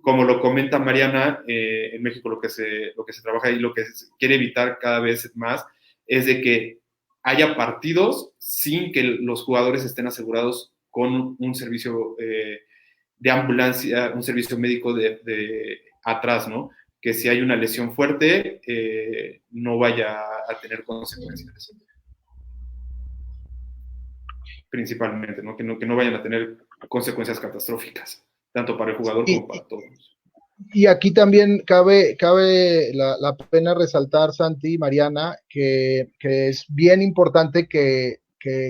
como lo comenta Mariana, en México lo que se trabaja y lo que se quiere evitar cada vez más es de que haya partidos sin que los jugadores estén asegurados con un servicio de ambulancia, un servicio médico de atrás, ¿no? Que si hay una lesión fuerte, no vaya a tener consecuencias. Principalmente, ¿no? Que no vayan a tener consecuencias catastróficas, tanto para el jugador como para todos. Y aquí también cabe la pena resaltar, Santi y Mariana, que es bien importante que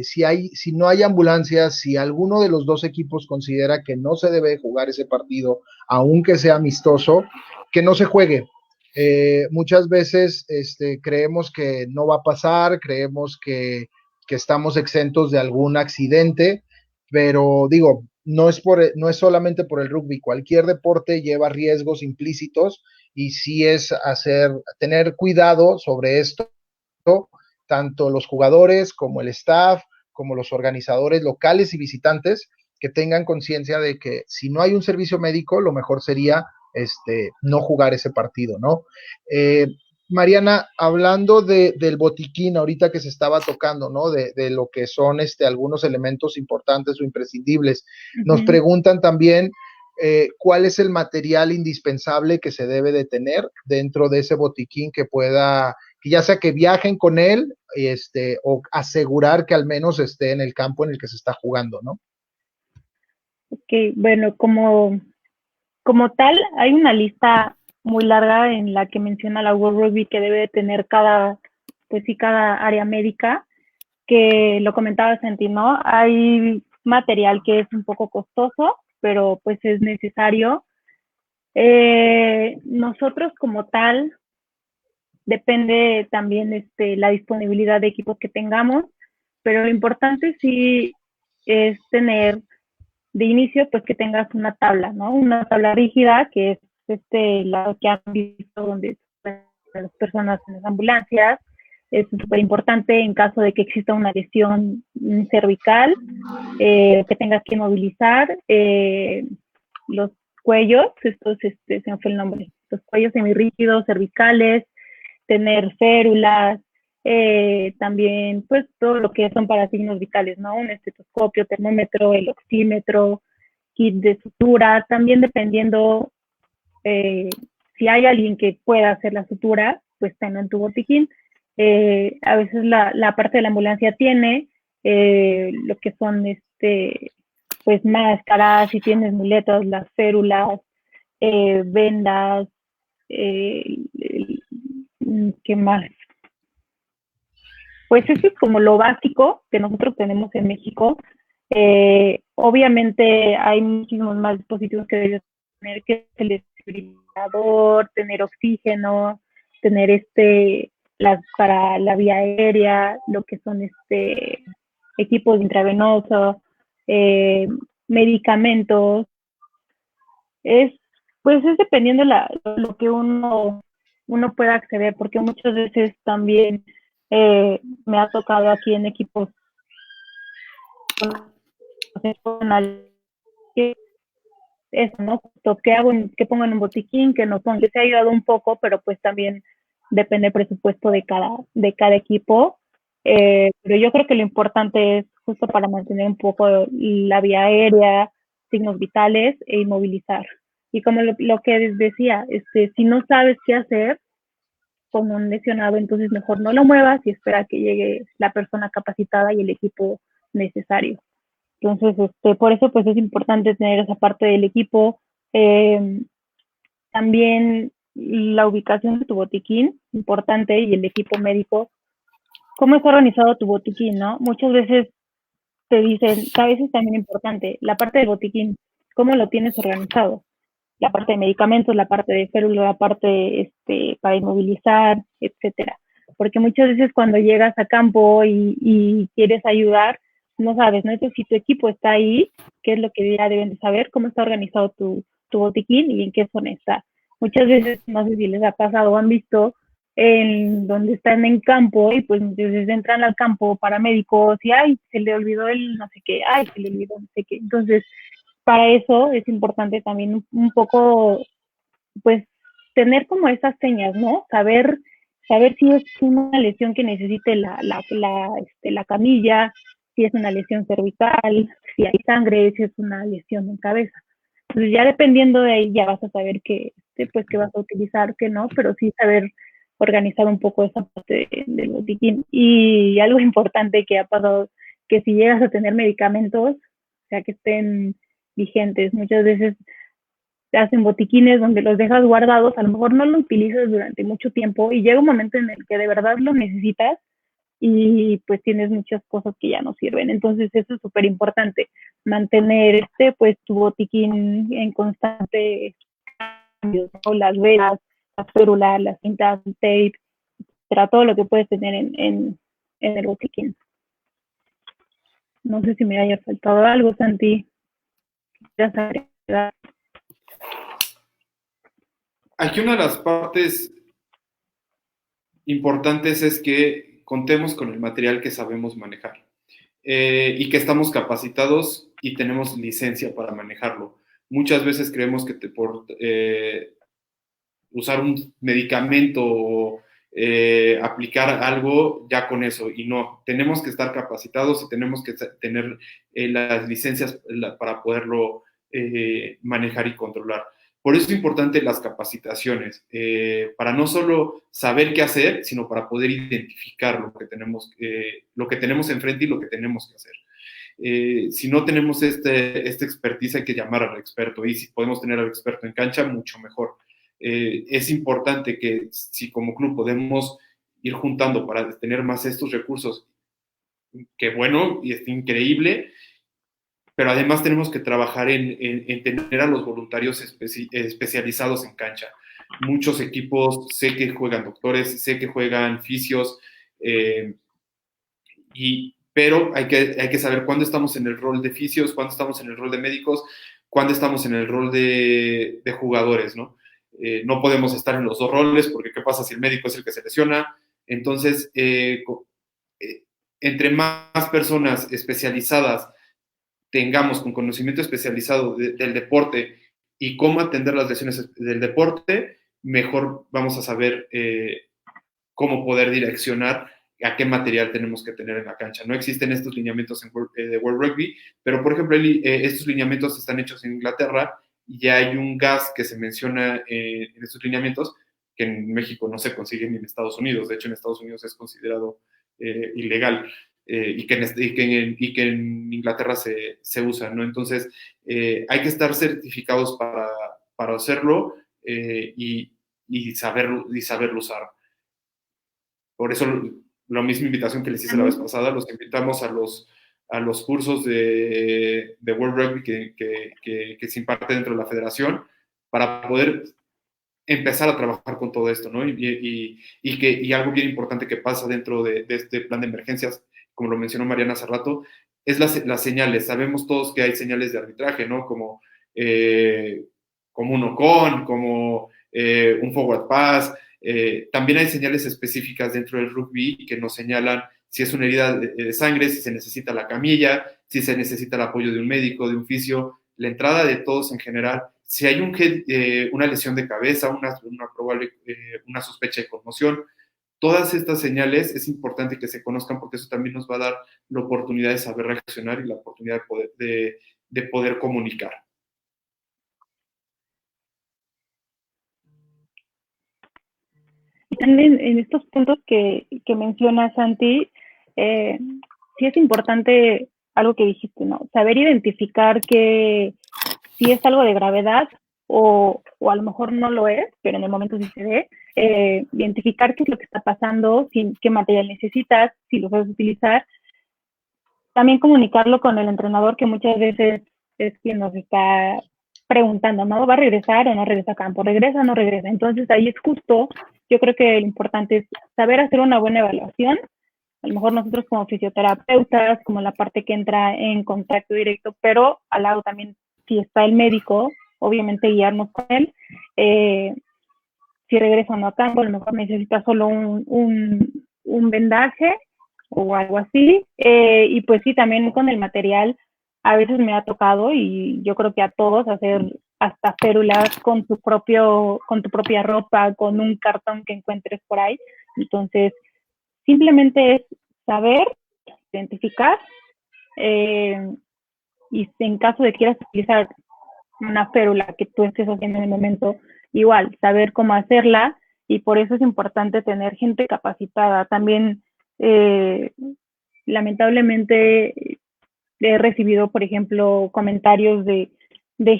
si no hay ambulancias, si alguno de los dos equipos considera que no se debe jugar ese partido, aunque sea amistoso, que no se juegue. Muchas veces creemos que no va a pasar, creemos que estamos exentos de algún accidente, pero digo, no es solamente por el rugby, cualquier deporte lleva riesgos implícitos y sí es tener cuidado sobre esto, tanto los jugadores como el staff, como los organizadores locales y visitantes, que tengan conciencia de que si no hay un servicio médico, lo mejor sería no jugar ese partido, ¿no? Mariana, hablando del botiquín ahorita que se estaba tocando, ¿no? De lo que son algunos elementos importantes o imprescindibles. Nos preguntan también cuál es el material indispensable que se debe de tener dentro de ese botiquín que ya sea que viajen con él, o asegurar que al menos esté en el campo en el que se está jugando, ¿no? Ok, bueno, como tal, hay una lista muy larga en la que menciona la World Rugby que debe tener cada área médica, que lo comentaba Santi, ¿no? Hay material que es un poco costoso, pero pues es necesario. Nosotros como tal, depende también la disponibilidad de equipos que tengamos, pero lo importante sí es tener de inicio, pues que tengas una tabla, ¿no? Una tabla rígida, que es la que han visto donde las personas en las ambulancias. Es súper importante en caso de que exista una lesión cervical, que tengas que movilizar los cuellos, estos, se me fue el nombre, los cuellos semirrígidos, cervicales, tener férulas, también pues todo lo que son para signos vitales, ¿no? Un estetoscopio, termómetro, el oxímetro, kit de sutura, también dependiendo si hay alguien que pueda hacer la sutura, pues tenga en tu botiquín. A veces la parte de la ambulancia tiene lo que son pues máscaras, si tienes muletas, las férulas, vendas, eh, ¿qué más? Pues eso es como lo básico que nosotros tenemos en México. Obviamente hay muchísimos más dispositivos que debes tener, que el desfibrilador, tener oxígeno, tener para la vía aérea, lo que son equipos intravenosos, medicamentos. Es, pues es dependiendo lo que uno pueda acceder, porque muchas veces también me ha tocado aquí en equipos que eso, ¿no? ¿Qué hago? ¿Qué pongo en un botiquín? ¿Qué no pongo? Que se ha ayudado un poco, pero pues también depende del presupuesto de cada equipo. Pero yo creo que lo importante es justo para mantener un poco la vía aérea, signos vitales e inmovilizar. Y como lo que decía, si no sabes qué hacer con un lesionado, entonces mejor no lo muevas y espera que llegue la persona capacitada y el equipo necesario. Entonces, por eso pues es importante tener esa parte del equipo. También la ubicación de tu botiquín, importante, y el equipo médico. ¿Cómo está organizado tu botiquín, no? Muchas veces te dicen, a veces también importante, la parte del botiquín, ¿cómo lo tienes organizado? La parte de medicamentos, la parte de férula, la parte para inmovilizar, etcétera. Porque muchas veces cuando llegas a campo y quieres ayudar, no sabes, ¿no? Entonces, si tu equipo está ahí, ¿qué es lo que ya deben de saber? ¿Cómo está organizado tu botiquín y en qué zona está? Muchas veces, no sé si les ha pasado o han visto, en donde están en campo y pues entonces entran al campo paramédicos y ay, se le olvidó el no sé qué, ay, se le olvidó no sé qué. Entonces, para eso es importante también un poco, pues, tener como esas señas, ¿no? Saber si es una lesión que necesite la camilla, si es una lesión cervical, si hay sangre, si es una lesión en cabeza. Entonces ya dependiendo de ahí ya vas a saber pues, qué vas a utilizar, qué no, pero sí saber organizar un poco esa parte del botiquín. Y algo importante que ha pasado, que si llegas a tener medicamentos, o sea, que estén vigentes, muchas veces te hacen botiquines donde los dejas guardados, a lo mejor no lo utilizas durante mucho tiempo y llega un momento en el que de verdad lo necesitas y pues tienes muchas cosas que ya no sirven. Entonces eso es súper importante, mantener pues tu botiquín en constante cambio, ¿no? Las velas, las férulas, las cintas, el tape, será todo lo que puedes tener en el botiquín. No sé si me haya faltado algo, Santi. Aquí una de las partes importantes es que contemos con el material que sabemos manejar y que estamos capacitados y tenemos licencia para manejarlo. Muchas veces creemos que por usar un medicamento o aplicar algo ya con eso, y no, tenemos que estar capacitados y tenemos que tener las licencias para poderlo manejar y controlar. Por eso es importante las capacitaciones, para no solo saber qué hacer, sino para poder identificar lo que tenemos enfrente y lo que tenemos que hacer. Si no tenemos esta expertise, hay que llamar al experto, y si podemos tener al experto en cancha, mucho mejor. Es importante que si como club podemos ir juntando para tener más estos recursos, que bueno, y es increíble, pero además tenemos que trabajar en tener a los voluntarios especializados en cancha. Muchos equipos sé que juegan doctores, sé que juegan fisios, pero hay que saber cuándo estamos en el rol de fisios, cuándo estamos en el rol de médicos, cuándo estamos en el rol de jugadores, ¿no? No podemos estar en los dos roles, porque ¿qué pasa si el médico es el que se lesiona? Entonces, entre más personas especializadas tengamos con conocimiento especializado del deporte y cómo atender las lesiones del deporte, mejor vamos a saber cómo poder direccionar a qué material tenemos que tener en la cancha. No existen estos lineamientos de World Rugby, pero por ejemplo estos lineamientos están hechos en Inglaterra y ya hay un gas que se menciona en estos lineamientos que en México no se consigue ni en Estados Unidos. De hecho, en Estados Unidos es considerado ilegal. Y que en Inglaterra se usa, ¿no? Entonces, hay que estar certificados para hacerlo y saberlo usar. Por eso, la misma invitación que les hice la vez pasada, los invitamos a los cursos de World Rugby que se imparte dentro de la federación para poder empezar a trabajar con todo esto, ¿no? Y algo bien importante que pasa dentro de este plan de emergencias, como lo mencionó Mariana hace rato, es las señales. Sabemos todos que hay señales de arbitraje, ¿no? Como un ocon, como un forward pass. También hay señales específicas dentro del rugby que nos señalan si es una herida de sangre, si se necesita la camilla, si se necesita el apoyo de un médico, de un fisio, la entrada de todos en general. Si hay una lesión de cabeza, una sospecha de conmoción, todas estas señales es importante que se conozcan porque eso también nos va a dar la oportunidad de saber reaccionar y la oportunidad de poder comunicar. Y también en estos puntos que menciona Santi, sí es importante algo que dijiste, ¿no? Saber identificar que si es algo de gravedad o a lo mejor no lo es, pero en el momento sí se ve, identificar qué es lo que está pasando, qué material necesitas, si lo puedes utilizar. También comunicarlo con el entrenador, que muchas veces es quien nos está preguntando, ¿no? ¿Va a regresar o no regresa a campo? ¿Regresa o no regresa? Entonces ahí es justo, yo creo que lo importante es saber hacer una buena evaluación. A lo mejor nosotros como fisioterapeutas, como la parte que entra en contacto directo, pero al lado también, si está el médico, obviamente guiarnos con él. Si regresa o no a campo, a lo mejor necesita solo un vendaje o algo así. Y pues sí, también con el material, a veces me ha tocado, y yo creo que a todos, hacer hasta férulas con tu propia ropa, con un cartón que encuentres por ahí. Entonces, simplemente es saber, identificar, y en caso de que quieras utilizar una férula que tú estés haciendo en el momento, igual, saber cómo hacerla, y por eso es importante tener gente capacitada. También, lamentablemente, he recibido, por ejemplo, comentarios de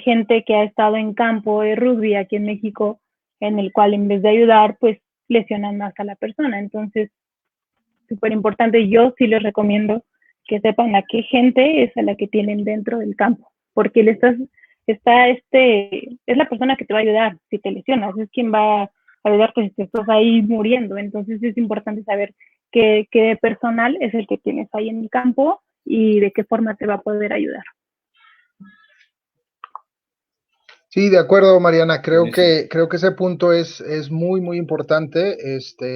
gente que ha estado en campo de rugby aquí en México, en el cual en vez de ayudar, pues lesionan más a la persona. Entonces, súper importante, yo sí les recomiendo que sepan a qué gente es a la que tienen dentro del campo, porque es la persona que te va a ayudar si te lesionas, es quien va a ayudarte si te estás ahí muriendo. Entonces es importante saber qué personal es el que tienes ahí en el campo y de qué forma te va a poder ayudar. Sí, de acuerdo, Mariana. Creo que ese punto es muy, muy importante.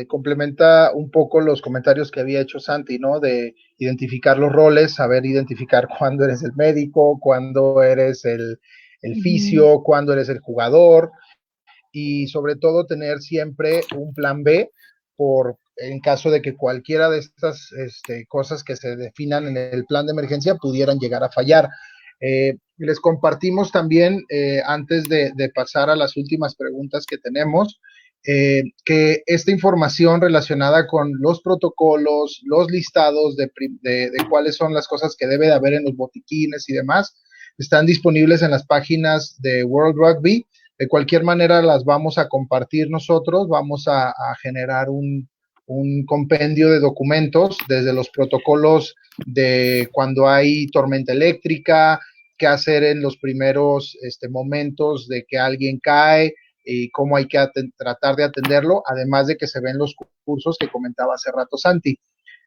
Complementa un poco los comentarios que había hecho Santi, ¿no? De identificar los roles, saber identificar cuándo eres el médico, cuándo eres el fisio, cuándo eres el jugador, y sobre todo tener siempre un plan B en caso de que cualquiera de estas cosas que se definan en el plan de emergencia pudieran llegar a fallar. Les compartimos también, antes de pasar a las últimas preguntas que tenemos, que esta información relacionada con los protocolos, los listados de cuáles son las cosas que debe de haber en los botiquines y demás, están disponibles en las páginas de World Rugby. De cualquier manera las vamos a compartir nosotros, vamos a generar un compendio de documentos, desde los protocolos de cuando hay tormenta eléctrica, qué hacer en los primeros momentos de que alguien cae y cómo hay que tratar de atenderlo, además de que se ven los cursos que comentaba hace rato Santi.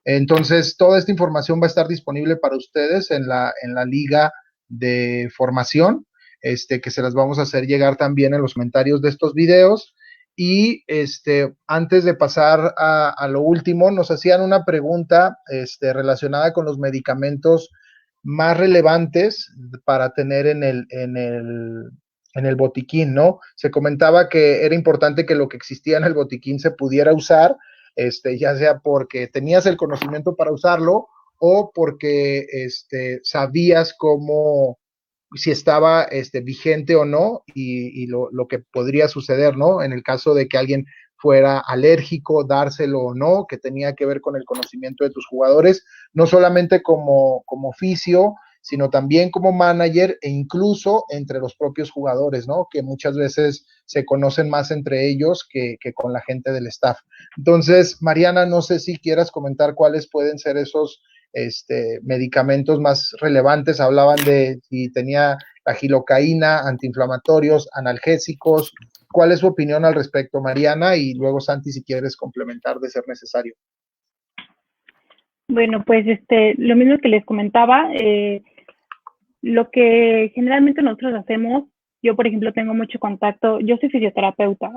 Entonces, toda esta información va a estar disponible para ustedes en la liga de formación, que se las vamos a hacer llegar también en los comentarios de estos videos. Y antes de pasar a lo último, nos hacían una pregunta relacionada con los medicamentos más relevantes para tener en el botiquín, ¿no? Se comentaba que era importante que lo que existía en el botiquín se pudiera usar, ya sea porque tenías el conocimiento para usarlo o porque sabías cómo, si estaba vigente o no y lo que podría suceder, ¿no? En el caso de que alguien fuera alérgico, dárselo o no, que tenía que ver con el conocimiento de tus jugadores, no solamente como oficio, sino también como manager e incluso entre los propios jugadores, ¿no? Que muchas veces se conocen más entre ellos que con la gente del staff. Entonces, Mariana, no sé si quieras comentar cuáles pueden ser esos medicamentos más relevantes. Hablaban de si tenía la gilocaína, antiinflamatorios, analgésicos. ¿Cuál es su opinión al respecto, Mariana? Y luego, Santi, si quieres complementar de ser necesario. Bueno, pues lo mismo que les comentaba, lo que generalmente nosotros hacemos, yo por ejemplo tengo mucho contacto, yo soy fisioterapeuta,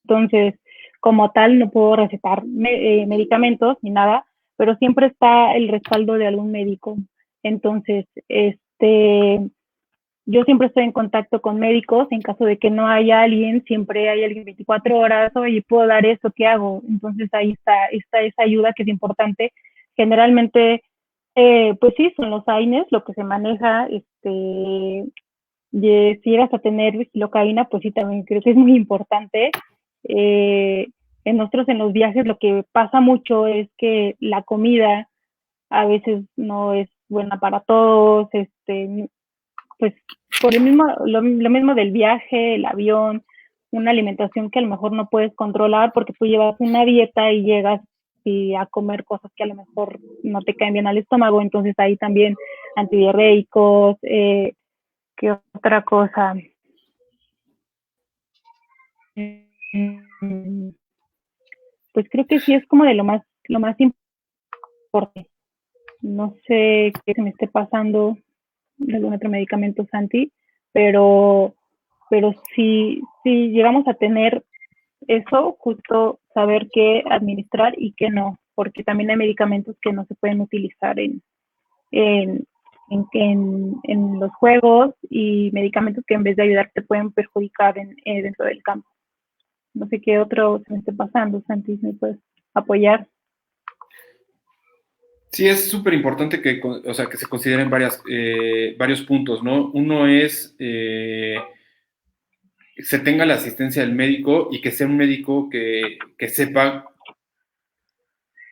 entonces como tal no puedo recetar medicamentos ni nada, pero siempre está el respaldo de algún médico. Entonces, yo siempre estoy en contacto con médicos, en caso de que no haya alguien, siempre hay alguien 24 horas, oye, ¿puedo dar esto? ¿Qué hago? Entonces ahí está esa ayuda que es importante. Generalmente, pues sí, son los AINES lo que se maneja, si llegas a tener gilocaína, pues sí, también creo que es muy importante. En nosotros en los viajes lo que pasa mucho es que la comida a veces no es buena para todos, pues por lo mismo del viaje, el avión, una alimentación que a lo mejor no puedes controlar porque tú llevas una dieta y llegas a comer cosas que a lo mejor no te caen bien al estómago, entonces ahí también antidiarreicos, ¿qué otra cosa? Pues creo que sí es como de lo más importante. No sé qué se me esté pasando de algún otro medicamento, Santi, pero si llegamos a tener eso, justo saber qué administrar y qué no, porque también hay medicamentos que no se pueden utilizar en los juegos y medicamentos que en vez de ayudar te pueden perjudicar dentro del campo. No sé qué otro se me esté pasando, Santi, ¿me puedes apoyar? Sí, es súper importante que se consideren varios puntos, ¿no? Uno es se tenga la asistencia del médico y que sea un médico que sepa,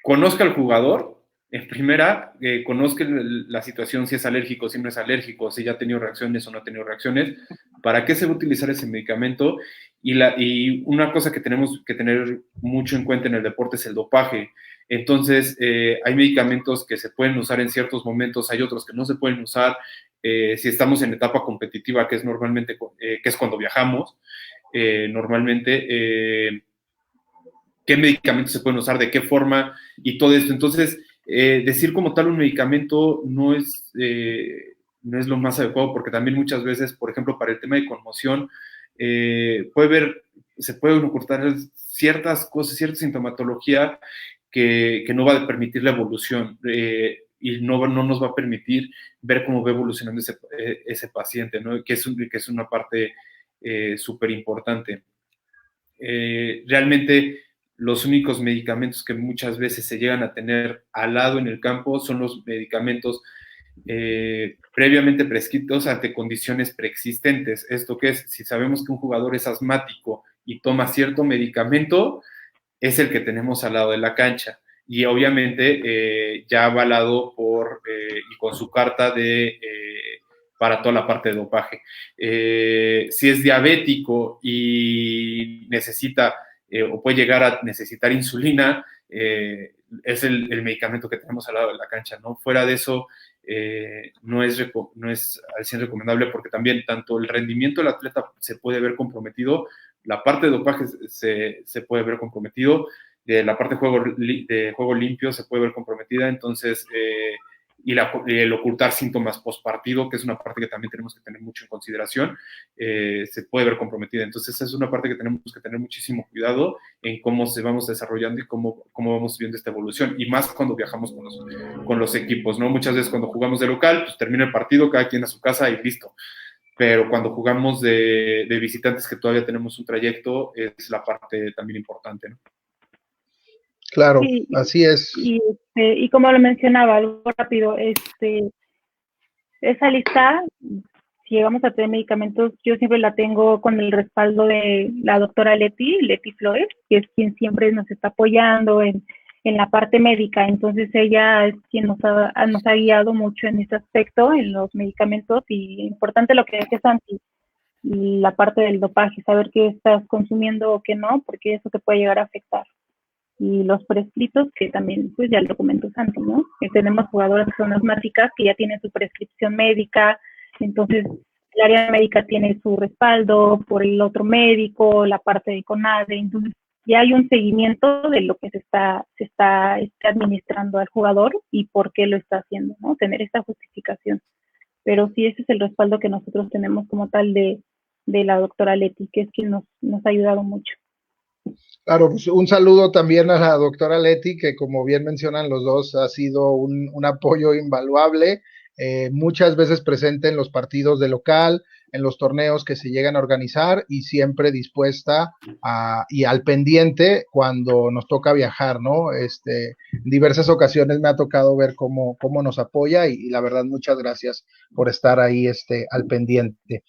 conozca al jugador, en primera, conozca la situación, si es alérgico, si no es alérgico, si ya ha tenido reacciones o no ha tenido reacciones, para qué se va a utilizar ese medicamento. Y una cosa que tenemos que tener mucho en cuenta en el deporte es el dopaje. Entonces, hay medicamentos que se pueden usar en ciertos momentos, hay otros que no se pueden usar. Si estamos en etapa competitiva, que es normalmente, que es cuando viajamos, normalmente, qué medicamentos se pueden usar, de qué forma y todo esto. Entonces, decir como tal un medicamento no es lo más adecuado, porque también muchas veces, por ejemplo, para el tema de conmoción, se pueden ocultar ciertas cosas, cierta sintomatología que no va a permitir la evolución y no nos va a permitir ver cómo va evolucionando ese paciente, ¿no? Que es una parte súper importante. Realmente los únicos medicamentos que muchas veces se llegan a tener al lado en el campo son los medicamentos previamente prescritos ante condiciones preexistentes. ¿Esto qué es? Si sabemos que un jugador es asmático y toma cierto medicamento, es el que tenemos al lado de la cancha. Y obviamente ya avalado y con su carta para toda la parte de dopaje. Si es diabético y necesita o puede llegar a necesitar insulina, es el medicamento que tenemos al lado de la cancha, ¿no? Fuera de eso, no es al 100 recomendable, porque también tanto el rendimiento del atleta se puede ver comprometido, la parte de dopaje se puede ver comprometido, la parte de juego limpio se puede ver comprometida, entonces, y el ocultar síntomas postpartido, que es una parte que también tenemos que tener mucho en consideración, se puede ver comprometida. Entonces, esa es una parte que tenemos que tener muchísimo cuidado en cómo se vamos desarrollando y cómo vamos viendo esta evolución, y más cuando viajamos con los equipos, ¿no? Muchas veces cuando jugamos de local, pues termina el partido, cada quien a su casa y listo. Pero cuando jugamos de visitantes, que todavía tenemos un trayecto, es la parte también importante, ¿no? Claro, Sí, así es. y como lo mencionaba, algo rápido, esa lista, si llegamos a tener medicamentos, yo siempre la tengo con el respaldo de la doctora Leti Flores, que es quien siempre nos está apoyando en la parte médica. Entonces ella es quien nos ha guiado mucho en ese aspecto, en los medicamentos, y importante lo que decía Santi, la parte del dopaje, saber qué estás consumiendo o qué no, porque eso te puede llegar a afectar. Y los prescritos, que también, pues ya lo comentó Santo, ¿no? Que tenemos jugadoras que son asmáticas, que ya tienen su prescripción médica, entonces el área médica tiene su respaldo por el otro médico, la parte de CONADE, entonces ya hay un seguimiento de lo que se está administrando al jugador y por qué lo está haciendo, ¿no? Tener esta justificación. Pero sí, ese es el respaldo que nosotros tenemos como tal de la doctora Leti, que es quien nos ha ayudado mucho. Claro, pues un saludo también a la doctora Leti, que como bien mencionan los dos, ha sido un apoyo invaluable, muchas veces presente en los partidos de local, en los torneos que se llegan a organizar y siempre dispuesta y al pendiente cuando nos toca viajar, ¿no? En diversas ocasiones me ha tocado ver cómo nos apoya y la verdad muchas gracias por estar ahí al pendiente.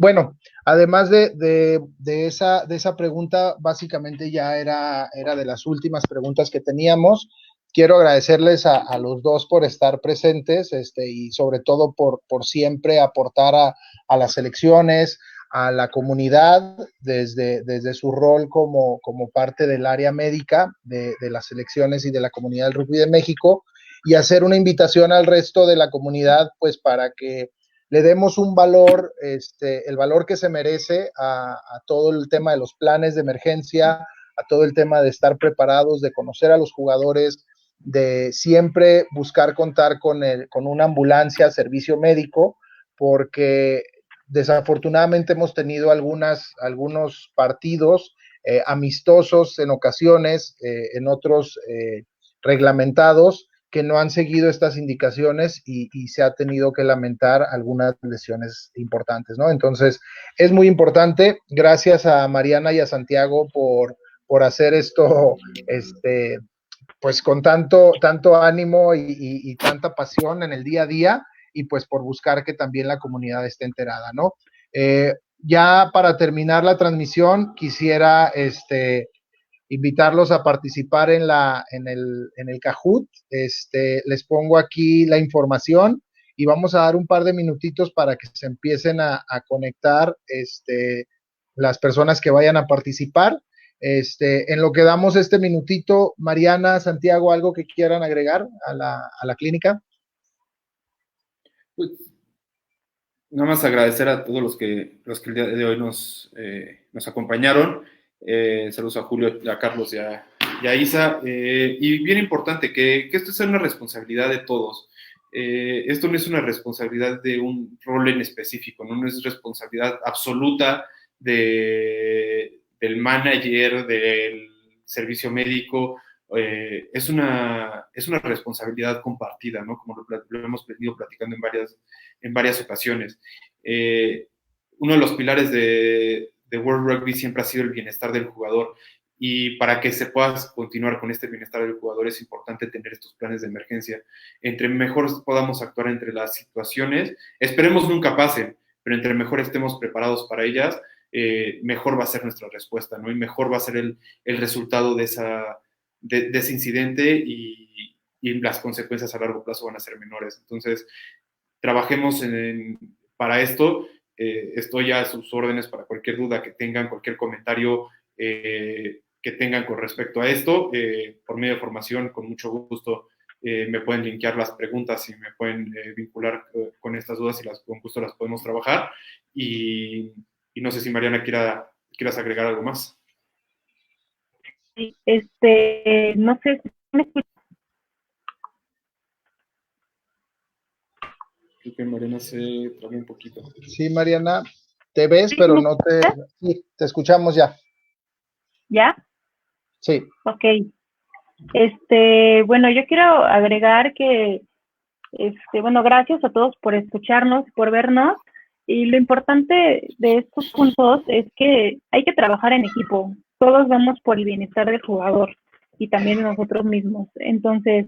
Bueno, además de esa pregunta, básicamente ya era de las últimas preguntas que teníamos. Quiero agradecerles a los dos por estar presentes y sobre todo por siempre aportar a las selecciones, a la comunidad, desde su rol como parte del área médica de las selecciones y de la comunidad del rugby de México, y hacer una invitación al resto de la comunidad, pues para que le demos un valor, el valor que se merece a todo el tema de los planes de emergencia, a todo el tema de estar preparados, de conocer a los jugadores, de siempre buscar contar con una ambulancia, servicio médico, porque desafortunadamente hemos tenido algunos partidos amistosos en ocasiones, en otros reglamentados, que no han seguido estas indicaciones y se ha tenido que lamentar algunas lesiones importantes, ¿no? Entonces, es muy importante. Gracias a Mariana y a Santiago por hacer esto, pues con tanto ánimo y tanta pasión en el día a día, y pues por buscar que también la comunidad esté enterada, ¿no? Ya para terminar la transmisión, quisiera invitarlos a participar en el Kahoot. Les pongo aquí la información y vamos a dar un par de minutitos para que se empiecen a conectar las personas que vayan a participar. En lo que damos este minutito, Mariana, Santiago, ¿algo que quieran agregar a la clínica? Pues, nada más agradecer a todos los que el día de hoy nos acompañaron. Saludos a Julio, a Carlos y a Isa. Y bien importante, que esto es una responsabilidad de todos. Esto no es una responsabilidad de un rol en específico, no es responsabilidad absoluta del manager, del servicio médico. Es una responsabilidad compartida, ¿no? Como lo hemos venido platicando en varias ocasiones. Uno de los pilares de World Rugby siempre ha sido el bienestar del jugador, y para que se pueda continuar con este bienestar del jugador es importante tener estos planes de emergencia. Entre mejor podamos actuar entre las situaciones, esperemos nunca pasen, pero entre mejor estemos preparados para ellas, mejor va a ser nuestra respuesta, ¿no? Y mejor va a ser el resultado de ese incidente, y las consecuencias a largo plazo van a ser menores. Entonces, trabajemos para esto. Estoy a sus órdenes para cualquier duda que tengan, cualquier comentario que tengan con respecto a esto. Por medio de formación, con mucho gusto me pueden linkear las preguntas y me pueden vincular con estas dudas y con gusto las podemos trabajar. Y no sé si Mariana quieras agregar algo más. Sí, no sé si me escuchas. Creo que Mariana se trabó un poquito. Sí, Mariana, te ves, pero no te... Sí, te escuchamos ya. ¿Ya? Sí. Ok. Bueno, yo quiero agregar que, bueno, gracias a todos por escucharnos, por vernos. Y lo importante de estos puntos es que hay que trabajar en equipo. Todos vamos por el bienestar del jugador y también de nosotros mismos. Entonces,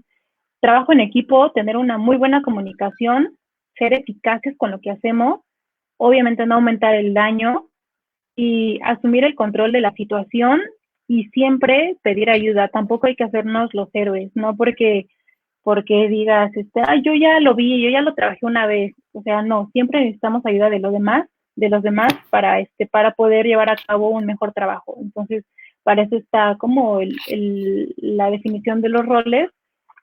trabajo en equipo, tener una muy buena comunicación, ser eficaces con lo que hacemos, obviamente no aumentar el daño y asumir el control de la situación y siempre pedir ayuda. Tampoco hay que hacernos los héroes, no porque digas, yo ya lo vi, yo ya lo trabajé una vez. O sea, no, siempre necesitamos ayuda de los demás para poder llevar a cabo un mejor trabajo. Entonces, para eso está como la definición de los roles,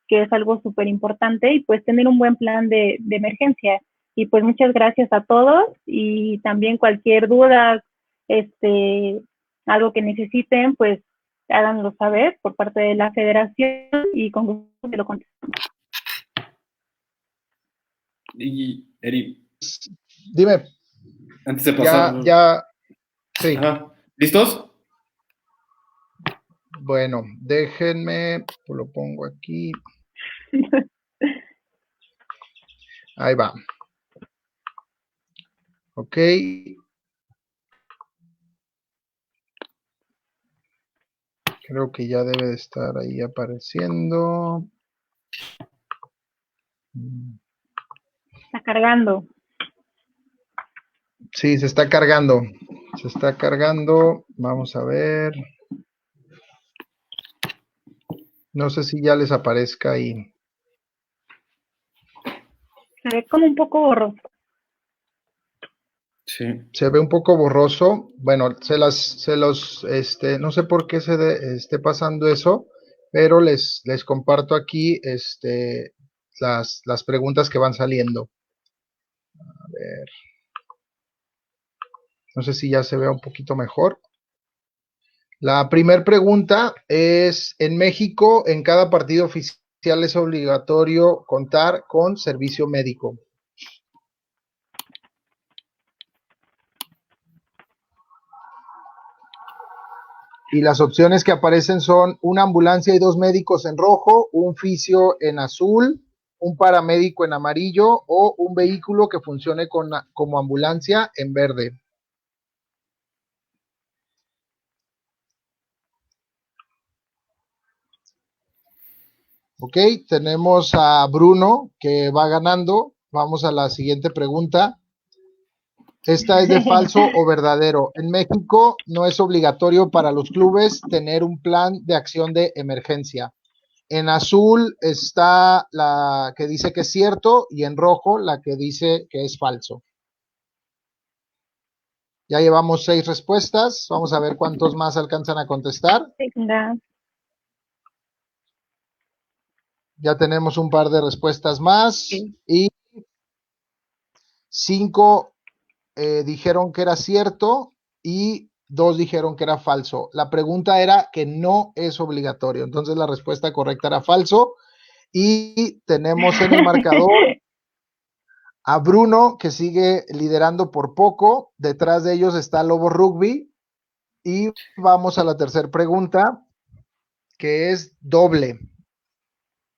que es algo súper importante, y pues tener un buen plan de emergencia. Y pues muchas gracias a todos, y también cualquier duda, algo que necesiten, pues háganlo saber por parte de la federación y con gusto te lo contestamos. Y Eri, Dime. antes de pasar. Sí. Ajá. ¿Listos? Bueno, déjenme, lo pongo aquí. Ahí va. Ok. Creo que ya debe de estar ahí apareciendo. Está cargando. Sí, se está cargando. Se está cargando. Vamos a ver. No sé si ya les aparezca ahí. Se ve como un poco borroso. Sí. Se ve un poco borroso. Bueno, no sé por qué esté pasando eso, pero les comparto aquí las preguntas que van saliendo. A ver. No sé si ya se vea un poquito mejor. La primera pregunta es, en México, en cada partido oficial es obligatorio contar con servicio médico. Y las opciones que aparecen son una ambulancia y 2 médicos en rojo, un fisio en azul, un paramédico en amarillo o un vehículo que funcione como ambulancia en verde. Ok, tenemos a Bruno que va ganando. Vamos a la siguiente pregunta. Esta es de falso o verdadero. En México no es obligatorio para los clubes tener un plan de acción de emergencia. En azul está la que dice que es cierto y en rojo la que dice que es falso. Ya llevamos 6 respuestas. Vamos a ver cuántos más alcanzan a contestar. Venga. Ya tenemos un par de respuestas más. Sí. Y 5 dijeron que era cierto y 2 dijeron que era falso. La pregunta era que no es obligatorio. Entonces la respuesta correcta era falso. Y tenemos en el marcador a Bruno, que sigue liderando por poco. Detrás de ellos está Lobo Rugby. Y vamos a la tercera pregunta, que es doble.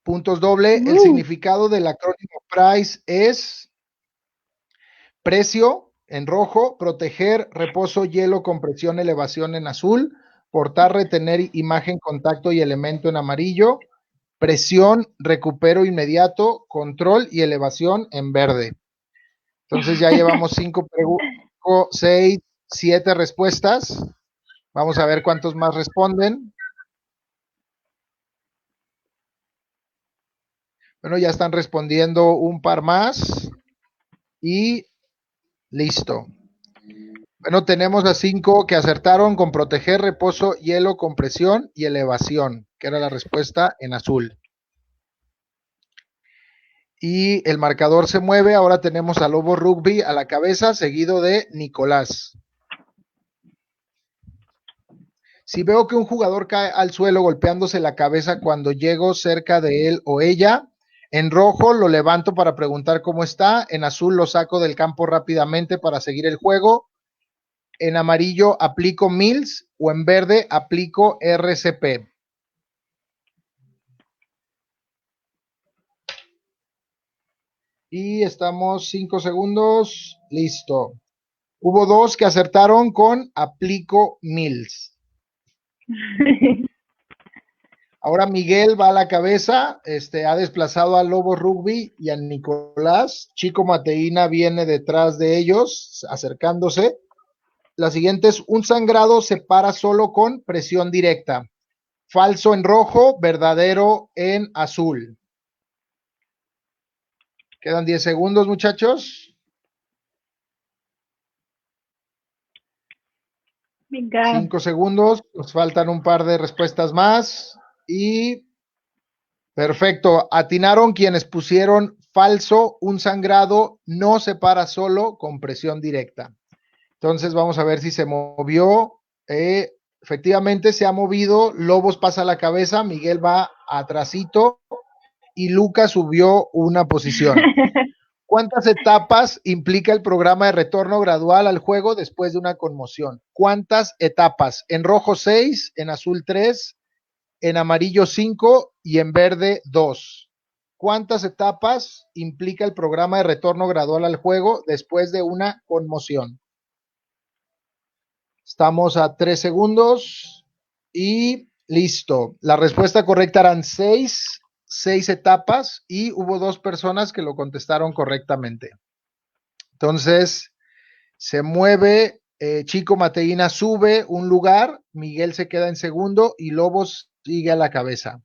Puntos doble. El significado del acrónimo PRICE es precio en rojo, proteger, reposo, hielo, compresión, elevación en azul, portar, retener, imagen, contacto y elemento en amarillo, presión, recupero inmediato, control y elevación en verde. Entonces ya llevamos 6, 7 respuestas. Vamos a ver cuántos más responden. Bueno, ya están respondiendo un par más. Y listo. Bueno, tenemos a 5 que acertaron con proteger, reposo, hielo, compresión y elevación, que era la respuesta en azul. Y el marcador se mueve. Ahora tenemos a Lobo Rugby a la cabeza, seguido de Nicolás. Si veo que un jugador cae al suelo golpeándose la cabeza cuando llego cerca de él o ella, en rojo lo levanto para preguntar cómo está, en azul lo saco del campo rápidamente para seguir el juego, en amarillo aplico Mills o en verde aplico RCP. Y estamos 5 segundos, listo. Hubo 2 que acertaron con aplico Mills. Ahora Miguel va a la cabeza, ha desplazado a Lobo Rugby y a Nicolás. Chico Mateína viene detrás de ellos, acercándose. La siguiente es: un sangrado se para solo con presión directa. Falso en rojo, verdadero en azul. Quedan 10 segundos, muchachos. Venga. 5 segundos, nos faltan un par de respuestas más. Y perfecto, atinaron quienes pusieron falso, un sangrado no se para solo con presión directa. Entonces vamos a ver si se movió. Efectivamente se ha movido, Lobos pasa a la cabeza, Miguel va atrasito y Lucas subió una posición. ¿Cuántas etapas implica el programa de retorno gradual al juego después de una conmoción? ¿Cuántas etapas? En rojo 6, en azul 3, en amarillo 5 y en verde 2. ¿Cuántas etapas implica el programa de retorno gradual al juego después de una conmoción? Estamos a 3 segundos y listo. La respuesta correcta eran 6 etapas y hubo 2 personas que lo contestaron correctamente. Entonces, se mueve, Chico Mateína sube un lugar, Miguel se queda en segundo y Lobos sigue a la cabeza.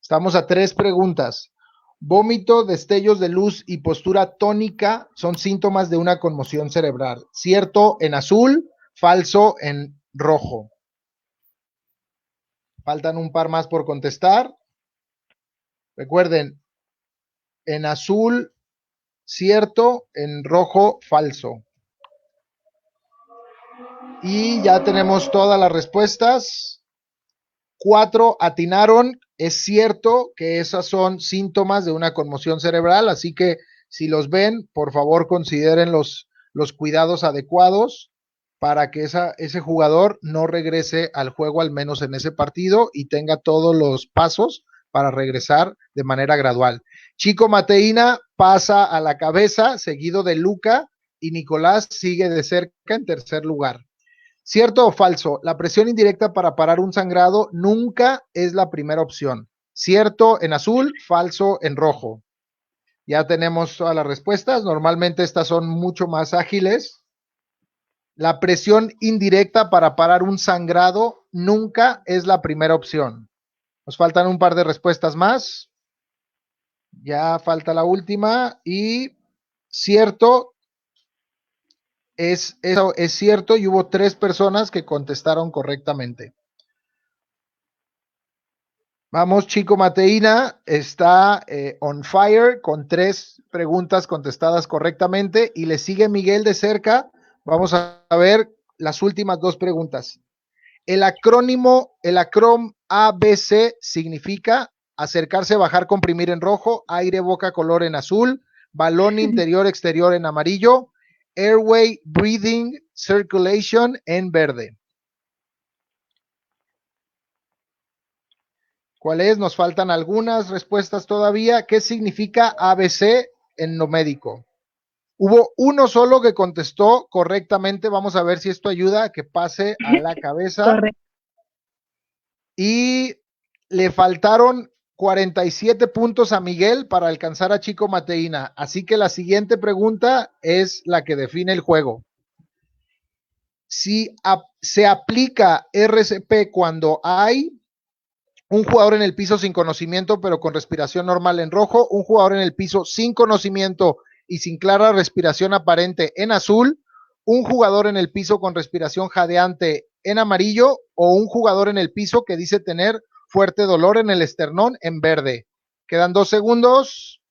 Estamos a 3 preguntas. Vómito, destellos de luz y postura tónica son síntomas de una conmoción cerebral. Cierto en azul, falso en rojo. Faltan un par más por contestar. Recuerden, en azul, cierto, en rojo, falso. Y ya tenemos todas las respuestas. 4 atinaron. Es cierto que esas son síntomas de una conmoción cerebral, así que si los ven, por favor consideren los cuidados adecuados para que ese jugador no regrese al juego, al menos en ese partido, y tenga todos los pasos para regresar de manera gradual. Chico Mateína pasa a la cabeza, seguido de Luca, y Nicolás sigue de cerca en tercer lugar. ¿Cierto o falso? La presión indirecta para parar un sangrado nunca es la primera opción. Cierto en azul, falso en rojo. Ya tenemos todas las respuestas. Normalmente estas son mucho más ágiles. La presión indirecta para parar un sangrado nunca es la primera opción. Nos faltan un par de respuestas más. Ya falta la última. Y cierto, eso es cierto, y hubo 3 personas que contestaron correctamente. Vamos, Chico Mateína está on fire con 3 preguntas contestadas correctamente y le sigue Miguel de cerca. Vamos a ver las últimas 2 preguntas. El acrónimo ABC significa acercarse, bajar, comprimir en rojo, aire, boca, color en azul, balón interior, exterior en amarillo, airway, breathing, circulation en verde. ¿Cuál es? Nos faltan algunas respuestas todavía. ¿Qué significa ABC en lo médico? Hubo uno solo que contestó correctamente. Vamos a ver si esto ayuda a que pase a la cabeza. Correcto. Y le faltaron 47 puntos a Miguel para alcanzar a Chico Mateína. Así que la siguiente pregunta es la que define el juego. Si se aplica RCP cuando hay un jugador en el piso sin conocimiento pero con respiración normal en rojo, un jugador en el piso sin conocimiento y sin clara respiración aparente en azul, un jugador en el piso con respiración jadeante en amarillo o un jugador en el piso que dice tener fuerte dolor en el esternón en verde. Quedan 2 segundos.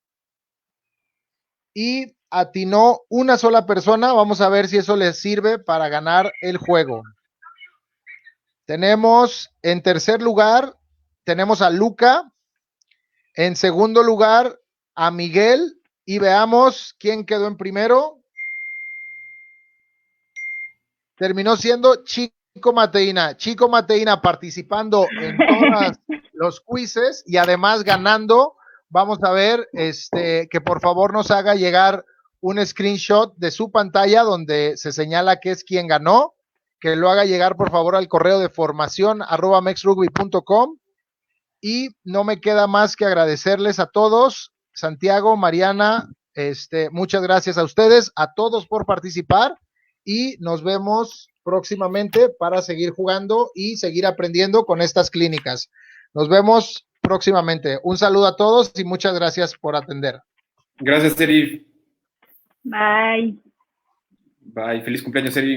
y atinó una sola persona. Vamos a ver si eso les sirve para ganar el juego. Tenemos en tercer lugar, tenemos a Luca. En segundo lugar, a Miguel. Y veamos quién quedó en primero. Terminó siendo Chico Mateina. Chico Mateina participando en todos los quizzes y además ganando. Vamos a ver que por favor nos haga llegar un screenshot de su pantalla donde se señala que es quien ganó. Que lo haga llegar por favor al correo de formacion@mexrugby.com. Y no me queda más que agradecerles a todos. Santiago, Mariana, muchas gracias a ustedes, a todos por participar y nos vemos próximamente para seguir jugando y seguir aprendiendo con estas clínicas. Nos vemos próximamente. Un saludo a todos y muchas gracias por atender. Gracias, Eri. Bye. Bye. Feliz cumpleaños, Eri.